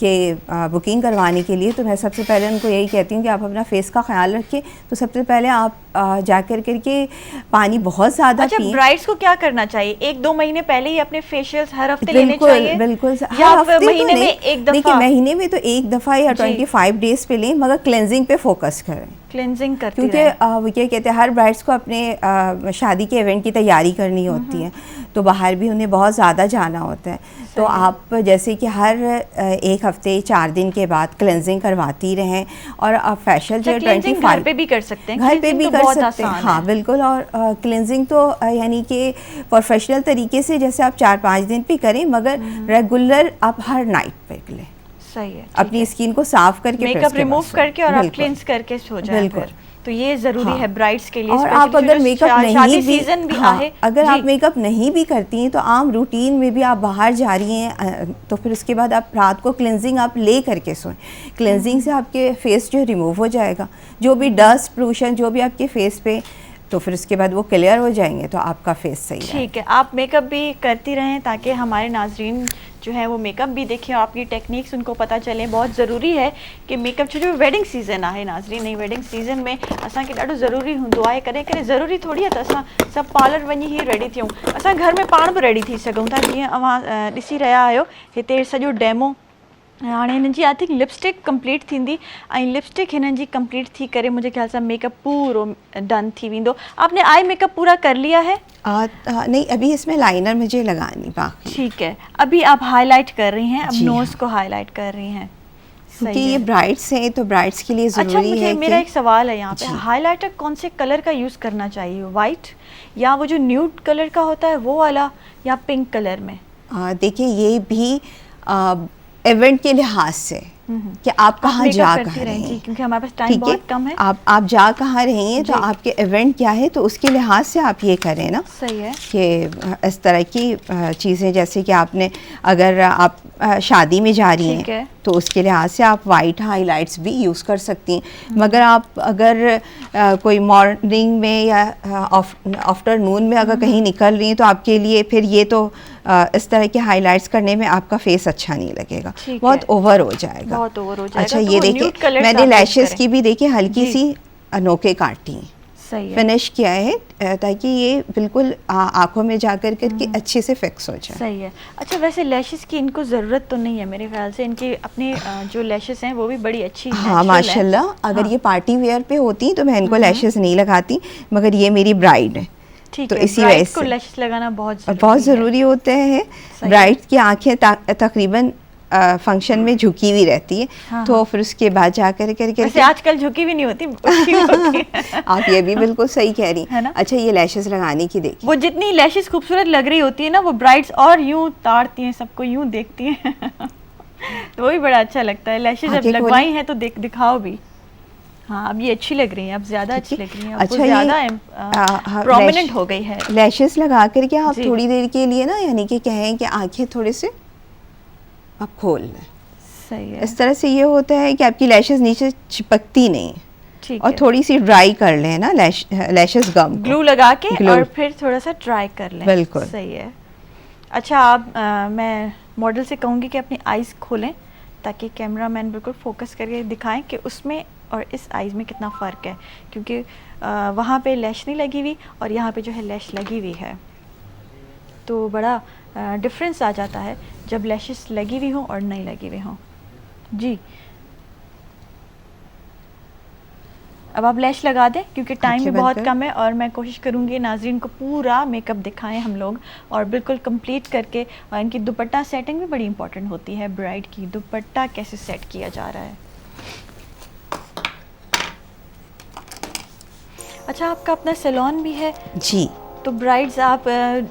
के बुकिंग करवाने के लिए, तो मैं सबसे पहले उनको यही कहती हूँ कि आप अपना फेस का ख्याल रखिए, तो सबसे पहले आप जाकर करके पानी बहुत ज़्यादा अच्छा, पिएं। ब्राइड्स को क्या करना चाहिए? 1-2 महीने पहले ही अपने फेशियल्स हर हफ्ते लेने बिल्कुल चाहिए? बिल्कुल, या हर आप हफ्ते तो महीने में नहीं, एक दफा? देखिए महीने में तो एक दफ़ा या जी। 25 डेज पे लें, मगर क्लेंजिंग पे फोकस करें, क्लेंजिंग करती क्योंकि रहें। वो क्या कहते हैं, हर ब्राइड्स को अपने शादी के इवेंट की तैयारी करनी होती है, तो बाहर भी उन्हें बहुत ज़्यादा जाना होता है, तो आप जैसे कि हर 1 हफ्ते 4 दिन के बाद क्लेंजिंग करवाती रहें, और आप फेशियल जो है क्लेंजिंग 25 घर पे भी कर सकते हैं? घर पे cleansing भी तो कर बहुत सकते हैं, आसान हाँ है। बिल्कुल, और क्लेंजिंग तो यानी कि प्रोफेशनल तरीके से जैसे आप 4-5 दिन पे करें, मगर रेगुलर आप हर नाइट पे लें, सही है। अपनी स्किन को साफ करके फिर मेकअप उसके बाद रिमूव सोएं। करके और आप बिल्कुल। क्लींस करके सो जाएं बिल्कुल। फिर। तो ये ज़रूरी हाँ। है ब्राइड्स के लिए, और especially आप अगर जो मेकअप नहीं शादी भी, सीजन भी हाँ, आहे, अगर जी। आप मेकअप नहीं भी करती हैं तो आम रूटीन में भी आप बाहर जा रही हैं, तो फिर उसके बाद आप रात को क्लेंजिंग आप ले करके सोएं। क्लेंजिंग से आपके फेस जो रिमूव हो जाएगा, जो भी डस्ट पोल्यूशन जो भी आपके फेस पे, तो फिर उसके बाद वो क्लियर हो जाएंगे, तो आपका फेस सही रहेगा। ठीक है, आप मेकअप भी करती रहें ताकि हमारे नाजरीन जो है वो मेकअप भी देखें और आपकी टेक्निक्स उनको पता चलें। बहुत ज़रूरी है कि मेकअप जो वेडिंग सीज़न आहे नाजरीन, नहीं वेडिंग सीज़न में असांखे ॾाढो ज़रूरी हूंदो आहे, कॾहिं कॾहिं ज़रूरी थोड़ी आहे त असां सभु पार्लर वञी ही रेडी थियूं, असां घर में पाण बि रेडी थी सघूं था। जीअं अवां ॾिसी रहिया आहियो हिते सॼो डेमो, हाणे हिननि जी आई थिंक लिपस्टिक कंप्लीट थींदी, ऐं लिपस्टिक हिननि जी कंप्लीट थी करे मुंहिंजे ख्याल सां मेकअप पूरो डन थी वेंदो। आपने आई मेकअप पूरा कर लिया है? नहीं, अभी इसमें लाइनर मुझे लगानी बाकी। ठीक है, अभी आप हाईलाइट कर रही हैं, अब जी नोज हाँ। को हाईलाइट कर रही हैं, क्योंकि सही ये है। ब्राइड्स हैं तो ब्राइड्स के लिए अच्छा, ज़रूरी मुझे है मेरा कि एक सवाल है यहाँ पे, जी। हाईलाइटर कौन से कलर का यूज़ करना चाहिए? वाइट या वो जो न्यूड कलर का होता है वो वाला, या पिंक कलर में? देखिए ये भी इवेंट के लिहाज से, कि आप कहाँ makeup जा करती कहाँ रहे रहेंगी, हैं, क्योंकि हमारे पास टाइम ठीक है? बहुत कम है। आप जा कहाँ रही हैं, तो आपके इवेंट क्या है, तो उसके लिहाज से आप ये करें ना सही है। कि इस तरह की चीज़ें, जैसे कि आपने अगर आप शादी में जा रही ठीक हैं है। तो उसके लिहाज से आप वाइट हाइलाइट्स भी यूज़ कर सकती हैं। मगर आप अगर कोई मॉर्निंग में या आफ्टरनून में अगर कहीं निकल रही हैं तो आपके लिए फिर ये तो इस तरह के हाइलाइट्स करने में आपका फेस अच्छा नहीं लगेगा, ठीक बहुत है। ओवर हो जाएगा। बहुत ओवर हो जाएगा। अच्छा, तो ये वो nude देखिए colours मैंने आप use लैशेस करें। की भी देखिए हल्की जी। सी नोकें काटी हैं, सही है। फिनिश किया है ताकि ये बिल्कुल आंखों में जा कर के अच्छे से फिक्स हो जाए। सही है। अच्छा, वैसे लैशेस की इनको ज़रूरत तो नहीं है मेरे ख्याल से, इनकी अपने जो लैशेस हैं वो भी बड़ी अच्छी हाँ natural हैं। माशाल्लाह, अगर हाँ। ये पार्टी वेयर पे होती तो मैं इनको लैशेस नहीं लगाती, मगर ये मेरी ब्राइड है ठीक तो है, इसी bride वजह को से लैशेस लगाना बहुत बहुत ज़रूरी होते हैं। सही ब्राइड की आंखें तकरीबन फंक्शन में झुकी हुई रहती है, हाँ, तो हाँ। फिर उसके बाद जा कर वैसे आजकल झुकी भी नहीं होती, उठी भी होती है। आप ये भी बिल्कुल सही कह रही है हैं। ना? अच्छा, ये लैशेस लगाने की देखिए, वो जितनी लैशेस खूबसूरत लग रही होती है ना, वो ब्राइड्स और यूं ताड़ती हैं, सबको यूं देखती हैं। तो वो भी बड़ा अच्छा लगता है। लैशेस जब आंखें खोलें। लगवाई हैं तो दिखाओ भी। हाँ, अब ये अच्छी लग रही हैं, अब ज़्यादा अच्छी लग रही हैं, अब अच्छा, वो ये ज़्यादा प्रोमिनेंट हो गई है। लैशेस लगा करके आप जी। थोड़ी देर के लिए ना, यानी कि कहें कि आंखें थोड़े से आप खोल लें, सही है। इस तरह से ये होता है कि आपकी लैशेस नीचे चिपकती नहीं, ठीक और है। थोड़ी सी ड्राई कर लें ना लैशेस गम को। ग्लू लगा के Glue। और फिर थोड़ा सा ट्राई कर लें। बिल्कुल। सही है। अच्छा, आप मैं मॉडल से कहूँगी कि अपनी आइज़ खोलें ताकि कैमरामैन बिल्कुल फोकस करके दिखाएं कि उसमें और इस आइज़ में कितना फ़र्क है, क्योंकि वहाँ पे लैश नहीं लगी हुई और यहाँ पे जो है लैश लगी हुई है, तो बड़ा डिफरेंस आ जाता है जब लैशेस लगी हुई हों और नहीं लगी हुई हों। जी, अब आप लैश लगा दें क्योंकि टाइम भी अच्छा, बहुत बिल्कुल। कम है, और मैं कोशिश करूँगी नाज़रीन को पूरा मेकअप दिखाएं हम लोग, और बिल्कुल कंप्लीट करके। और इनकी दुपट्टा सेटिंग भी बड़ी इंपॉर्टेंट होती है, ब्राइड की दुपट्टा कैसे सेट किया जा रहा है। अच्छा, आपका अपना सैलून भी है? जी तो ब्राइड्स आप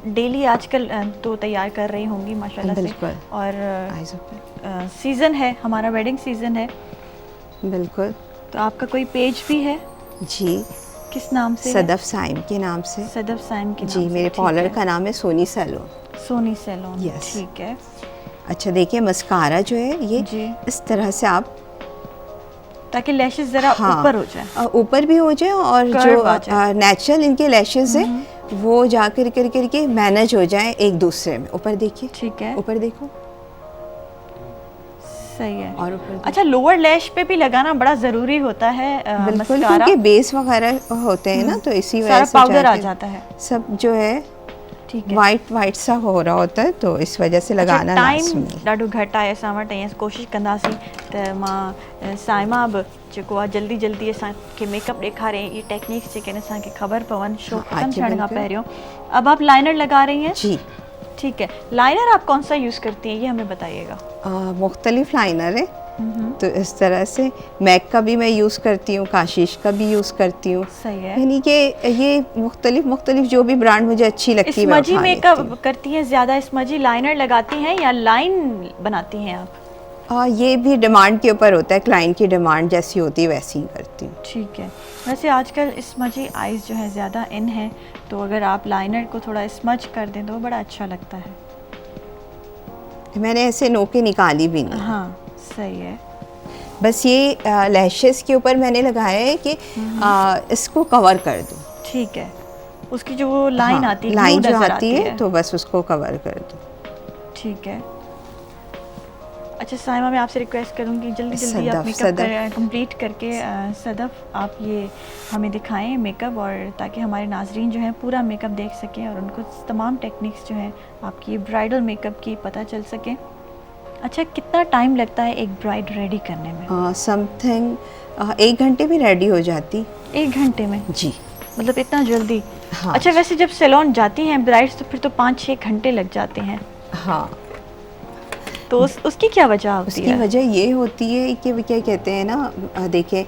डेली आजकल तो तैयार कर रही होंगी माशाल्लाह से, बिल्कुल। और आइज़ ओपन। सीज़न है, हमारा वेडिंग सीज़न है, बिल्कुल। तो आपका कोई पेज भी है? जी, किस नाम से है? सदफ साइम के नाम से। सदफ साइम के नाम जी, से। मेरे ठीक पार्लर है। का नाम है Soni salon. Soni salon. Yes। ठीक है अच्छा, देखिए मस्कारा जो है ये जी, इस तरह से आप ताकि लैशेस जरा हाँ, ऊपर हो जाए। ऊपर भी हो जाए, और Curve आ जाए। जो नेचुरल इनके लैशेस है वो जा कर के मैनेज हो जाए एक दूसरे में। ऊपर देखिए, ठीक है, ऊपर देखो, सही है। और ऊपर देखो। अच्छा, लोअर लैश पे भी लगाना बड़ा ज़रूरी होता है बिल्कुल, मस्कारा। क्योंकि बेस वगैरह होते हैं ना, तो इसी वजह सारा से पाउडर आ जाके जाता है। सब जो है ठीक है। वाइट सा हो रहा होता है, तो इस वजह से लगाना टाइम लाजमी। ॾाढो घटि आहे, असां वटि, ऐं कोशिशि कंदासीं त मां साइमा बि जेको आहे जल्दी जल्दी असांखे मेकअप ॾेखारे, ये टेक्निक्स जेके आहिनि असांखे ख़बर पवनि शो ख़त्म आगे थियण खां बिल्कुल। पहिरियों। अब आप लाइनर लगा रही हैं? जी, ठीक है। लाइनर आप कौन सा यूज़ करती हैं, ये हमें बताइएगा। मुख्तलिफ लाइनर है, तो इस तरह से मैक का भी मैं यूज़ करती हूँ, काशिश का भी यूज़ करती हूँ। सही है। यानी कि ये मुख्तलिफ जो भी ब्रांड मुझे अच्छी लगती है मैं स्मजी उठा लेती मेकअप हूँ। करती हैं ज़्यादा? स्मजी लाइनर लगाती हैं या लाइन बनाती हैं आप? ये भी डिमांड के ऊपर होता है, क्लाइंट की डिमांड जैसी होती है वैसी ही करती हूँ। ठीक है। वैसे आजकल स्मजी आइज़ जो है ज़्यादा इन है, तो अगर आप लाइनर को थोड़ा स्मज कर दें तो बड़ा अच्छा लगता है। मैंने ऐसे नोके निकाली भी नहीं, हाँ, सही है। बस ये लैशेस के ऊपर मैंने लगाया है कि इसको कवर कर दूँ। ठीक है, उसकी जो वो लाइन हाँ, आती है, लाइन glue जो नज़र आती है तो बस उसको कवर कर दो। ठीक है। अच्छा साइमा, मैं आपसे रिक्वेस्ट करूंगी जल्दी जल्दी आप सदफ, मेकअप कंप्लीट करके सदफ आप ये हमें दिखाएं मेकअप, और ताकि हमारे नाजरीन जो हैं पूरा मेकअप देख सकें और उनको तमाम टेक्निक्स जो हैं आपकी ब्राइडल मेकअप की पता चल सके। अच्छा, कितना टाइम लगता है एक ब्राइड रेडी करने में? समथिंग 1 घंटे में रेडी हो जाती। 1 घंटे में? जी, मतलब इतना जल्दी? हाँ। अच्छा, वैसे जब सैलून जाती हैं ब्राइड्स तो फिर तो 5-6 घंटे लग जाते हैं, हाँ। तो उसकी क्या वजह होती उसकी है? वजह ये होती है कि वो क्या कहते हैं ना, देखिए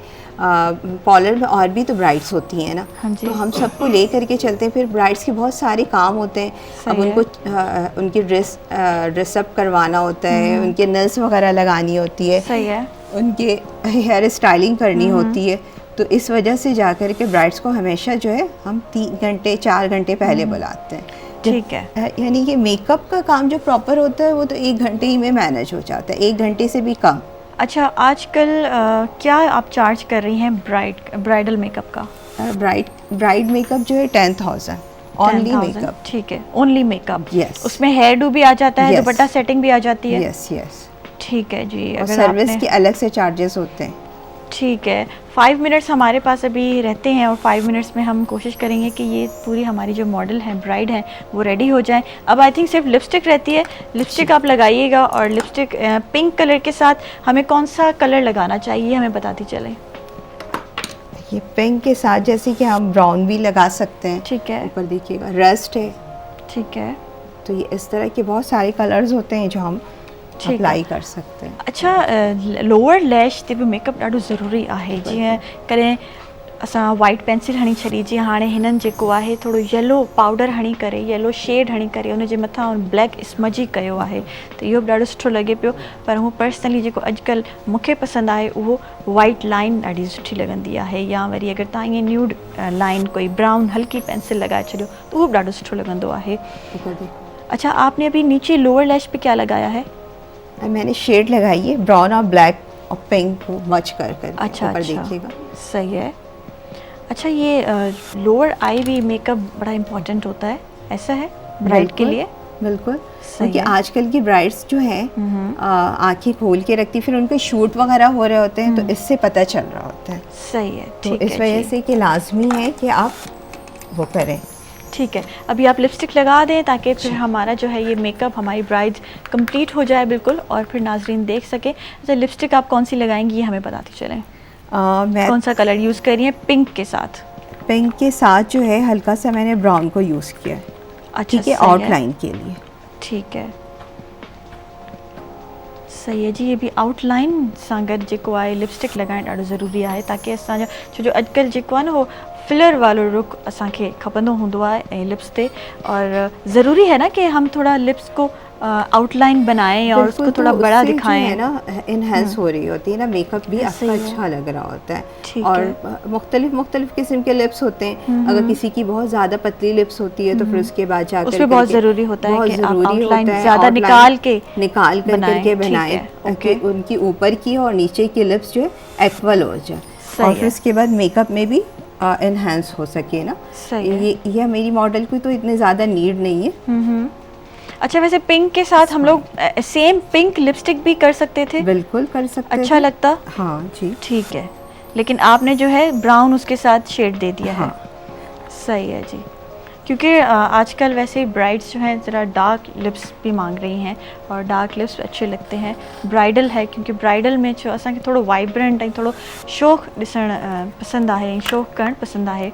पार्लर में और भी तो ब्राइड्स होती हैं ना, हाँ जी। तो हम सबको ले करके चलते हैं, फिर ब्राइड्स के बहुत सारे काम होते हैं। सही अब उनको उनकी ड्रेसअप करवाना होता है, उनके नेल्स वगैरह लगानी होती है, सही है। उनके हेयर स्टाइलिंग करनी होती है, तो इस वजह से जा कर के ब्राइड्स को हमेशा जो है हम 3 घंटे 4 घंटे पहले बुलाते हैं। ठीक है। यानी कि मेकअप का काम जो प्रॉपर होता है वो तो 1 घंटे ही में मैनेज हो जाता है, 1 घंटे से भी कम। अच्छा, आजकल क्या आप चार्ज कर रही हैं ब्राइडल मेकअप का? ब्राइड मेकअप जो है 10,000 ओनली 10,000, मेकअप। ठीक है, ओनली मेकअप। Yes. उसमें हेयर डू भी आ जाता है, Yes. दुपट्टा सेटिंग भी आ जाती है? Yes yes. ठीक है जी। और अगर सर्विस आपने के अलग से चार्जेस होते हैं। ठीक है, 5 मिनट्स हमारे पास अभी रहते हैं और 5 मिनट्स में हम कोशिश करेंगे कि ये पूरी हमारी जो मॉडल है, ब्राइड है, वो रेडी हो जाए। अब आई थिंक सिर्फ लिपस्टिक रहती है, लिपस्टिक आप लगाइएगा और लिपस्टिक पिंक कलर के साथ हमें कौन सा कलर लगाना चाहिए हमें बताती चलें। ये पिंक के साथ जैसे कि हम ब्राउन भी लगा सकते हैं। ठीक है। ऊपर देखिएगा रस्ट है, ठीक है। तो ये इस तरह के बहुत सारे कलर्स होते हैं जो हम ठीक है। अप्लाई कर सकते हैं। अच्छा, लोअर लैश ते बि मेकअप ॾाढो ज़रूरी आहे। जीअं कॾहिं असां वाइट पेंसिल हणी छॾी, जीअं हाणे हिननि जेको आहे थोरो येलो पाउडर हणी करे, येलो शेड हणी करे उनजे मथां ब्लैक स्मजी कयो आहे, त इहो बि ॾाढो सुठो लॻे पियो। पर हू पर्सनली जेको अॼुकल्ह मूंखे पसंदि आहे उहो वाइट लाइन ॾाढी सुठी लॻंदी आहे, या वरी अगरि तव्हां ईअं न्यूड लाइन कोई ब्राउन हल्की पेंसिल लॻाए छॾियो त उहो बि ॾाढो सुठो लॻंदो आहे। अच्छा, आपने अभी नीचे लोअर लैश पे क्या लगाया है? मैंने शेड लगाई है ब्राउन और ब्लैक और पिंक को मच कर अच्छा, ऊपर अच्छा, देखिएगा। सही है। अच्छा, ये लोअर आई भी मेकअप बड़ा इम्पोर्टेंट होता है, ऐसा है ब्राइड के लिए? बिल्कुल, सही क्योंकि है। आजकल की ब्राइड्स जो हैं आंखें खोल के रखती, फिर उनके शूट वगैरह हो रहे होते हैं, तो इससे पता चल रहा होता है। सही है, तो ठीक इस है वजह जी। से कि लाजमी है कि आप वो करें। ठीक है, अभी आप लिपस्टिक लगा दें ताकि फिर हमारा जो है ये मेकअप, हमारी ब्राइड कंप्लीट हो जाए बिल्कुल, और फिर नाजरीन देख सकें। अच्छा, लिपस्टिक आप कौन सी लगाएंगी ये हमें बताती चलें। मैं कौन सा कलर यूज़ कर रही हैं पिंक के साथ? पिंक के साथ जो है हल्का सा मैंने ब्राउन को यूज़ किया है, अच्छा, ठीक है, सही है। आउटलाइन के लिए। ठीक है, सही है जी। ये भी आउटलाइन सां गॾु जेको आहे लिपस्टिक लॻाइणु ॾाढो ज़रूरी आहे, ताकी असांजो छो जो अॼुकल्ह जेको आहे न उहो फिलर वालो रुख असांखे खपंदो हूंदो आहे ऐं लिप्स ते, और ज़रूरी है ना कि हम थोड़ा लिप्स को आउटलाइन बनाएं और उसको बिल्कुल, थोड़ा तो बड़ा उससे जो दिखाएं। है ना इनहेंस हो रही होती है ना, मेकअप भी आपका सही है। अच्छा लग रहा होता है। ठीक और मुख्तलिफ किस्म के लिप्स होते हैं। अगर किसी की बहुत ज़्यादा पतली लिप्स होती है तो फिर उसके बाद जाकर उसमें बहुत ज़रूरी होता है बहुत कि आप ज़रूरी आउटलाइन होता है ज़्यादा outline निकाल के निकाल कर बनाएं, करके ठीक बनाएं, है, ताकि ओके। उनकी ऊपर की और नीचे की लिप्स जो है एक्वल हो जाए, सही और है। फिर उसके बाद मेकअप में भी इनहेंस हो सके ना। सही है। ये मेरी मॉडल को तो इतने ज़्यादा नीड नहीं है। अच्छा, वैसे पिंक के साथ हम लोग सेम पिंक लिपस्टिक भी कर सकते थे? बिल्कुल कर सकते अच्छा थे। लगता? हाँ जी। ठीक है, लेकिन आपने जो है ब्राउन उसके साथ शेड दे दिया है। हाँ। सही है जी, क्योंकि आजकल वैसे ब्राइड्स जो हैं ज़रा डार्क लिप्स भी मांग रही हैं, और डार्क लिप्स अच्छे लगते हैं। ब्राइडल है, क्योंकि ब्राइडल में जो असांखे थोड़ो वाइब्रेंट ऐं थोड़ो शौक़ ॾिसणु पसंदि आहे ऐं शौक़ करणु पसंदि आहे।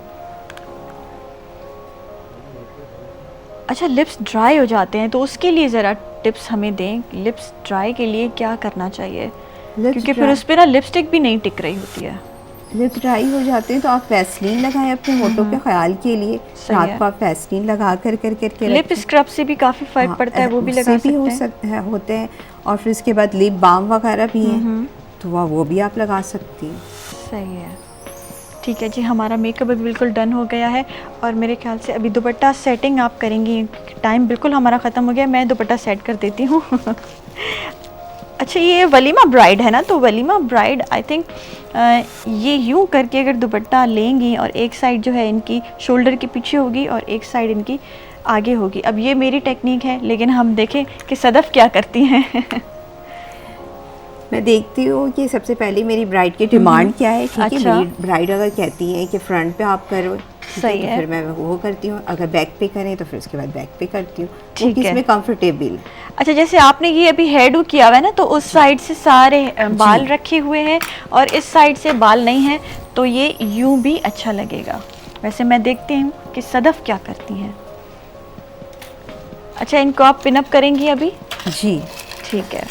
अच्छा, लिप्स ड्राई हो जाते हैं तो उसके लिए ज़रा टिप्स हमें दें। लिप्स ड्राई के लिए क्या करना चाहिए, क्योंकि फिर उस पर ना लिपस्टिक भी नहीं टिक रही होती है। लिप्स ड्राई हो जाते हैं तो आप वैसलीन लगाएं अपने होठों के ख्याल के लिए। सही रात है। को आप वैसलीन लगा करके लिप स्क्रब से भी काफ़ी फ़र्क पड़ता है, वो भी लगा सकते हैं। होते हैं। और फिर उसके बाद लिप बाम वगैरह भी हैं, तो वो भी आप लगा सकती हैं। सही है, ठीक है जी। हमारा मेकअप अभी बिल्कुल डन हो गया है, और मेरे ख्याल से अभी दुपट्टा सेटिंग आप करेंगी। टाइम बिल्कुल हमारा ख़त्म हो गया, मैं दुपट्टा सेट कर देती हूँ। अच्छा, ये वलीमा ब्राइड है ना, तो वलीमा ब्राइड आई थिंक ये यूँ करके अगर दुपट्टा लेंगी और एक साइड जो है इनकी शोल्डर के पीछे होगी और एक साइड इनकी आगे होगी। अब ये मेरी टेक्निक है, लेकिन हम देखें कि सदफ़ क्या करती हैं। मैं देखती हूँ कि सबसे पहले मेरी ब्राइड की डिमांड क्या है। ठीक है, अच्छा। मेरी ब्राइड अगर कहती है कि फ्रंट पे आप करो, सही तो है। फिर मैं वो करती हूँ। अगर बैक पे करें तो फिर उसके बाद बैक पे करती हूँ, ठीक है। किसमें कंफर्टेबल। अच्छा, जैसे आपने ये अभी हेयर डू किया हुआ है ना, तो उस साइड से सारे बाल रखे हुए हैं और इस साइड से बाल नहीं हैं, तो ये यूं भी अच्छा लगेगा। वैसे मैं देखती हूँ कि सदफ़ क्या करती हैं। अच्छा, इनको आप पिनअप करेंगी अभी? जी ठीक है।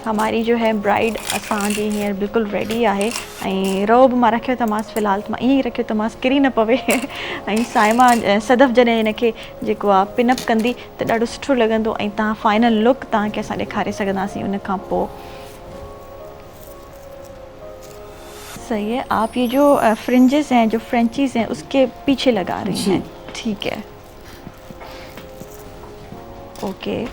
हमारी जो है ब्राइड असांजी हींअर बिल्कुलु रेडी आहे, ऐं रओ बि मां रखियो अथमांसि फ़िलहालु त मां ईअं ई रखियो अथमांसि, किरी न पवे। ऐं साइमा सदफ़ जॾहिं हिनखे जेको आहे पिनअप कंदी त ॾाढो सुठो लॻंदो, ऐं तव्हां फाइनल लुक तव्हांखे असां ॾेखारे सघंदासीं उन खां पोइ। सही है। आप ये जो फ्रिंजेस हैं, जो फ्रेंचीज हैं, उसके पीछे लगा रही जी। हैं। ठीक है, ओके।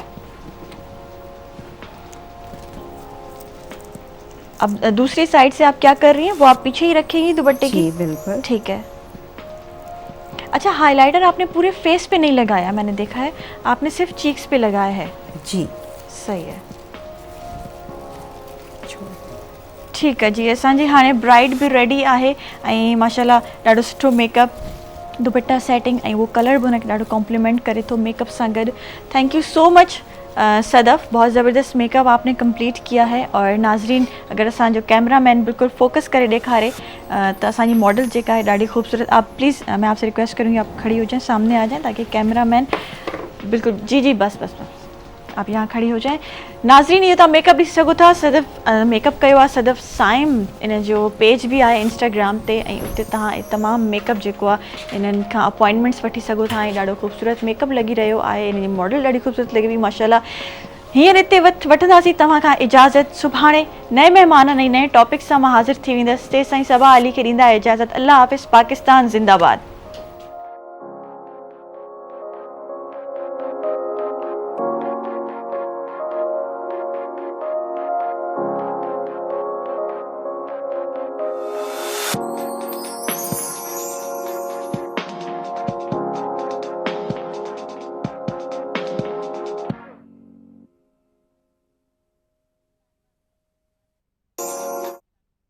अब दूसरी साइड से आप क्या कर रही हैं, वो आप पीछे ही रखेंगी दुपट्टे की? जी बिल्कुल। ठीक है। अच्छा, हाइलाइटर आपने पूरे फेस पे नहीं लगाया, मैंने देखा है, आपने सिर्फ चीक्स पे लगाया है। जी सही है, ठीक है जी। असांजी हाणे ब्राइड भी रेडी आहे ऐं माशाल्लाह ॾाढो सुठो मेकअप, दुपट्टा सेटिंग ऐं वो कलर भी उनखे ॾाढो कॉम्प्लीमेंट करे थो मेकअप सां गॾु। Thank you so much Sadaf, बहुत ज़बरदस्त मेकअप आपने कंप्लीट किया है। और नाज़रीन, अगर असांजो कैमरामैन बिल्कुल फोकस करे ॾेखारे त असांजी मॉडल जेका है ॾाढी खूबसूरत, आप प्लीज़ मैं आपसे रिक्वेस्ट करूँगी आप खड़ी हो जाएं, सामने आ जाएं, ताकि कैमरामैन बिल्कुल, जी जी बस बस बस, आप यहाँ खड़ी हो जाएं। नाज़रीन, ये तव्हां मेकअप ॾिसी सघो था, सदफ़ मेकअप कयो आहे सदफ़ साइम, इन जो पेज भी आहे इंस्टाग्राम ते, ऐं उते तव्हां तमामु मेकअप जेको आहे इन्हनि खां अपॉइंटमेंट्स वठी सघो था, ऐं ॾाढो ख़ूबसूरत मेकअप लॻी रहियो आहे, इन जी मॉडल ॾाढी ख़ूबसूरत लॻी हुई माशाल्लाह। हींअर हिते वठंदासीं तव्हां खां इजाज़त, सुभाणे नए महिमान ऐं नए टॉपिक सां मां हाज़िर थी वेंदसि। तेसिताईं सबा अली खे ॾींदा इजाज़त। अल्लाह हाफ़िज़, पाकिस्तान ज़िंदाबाद।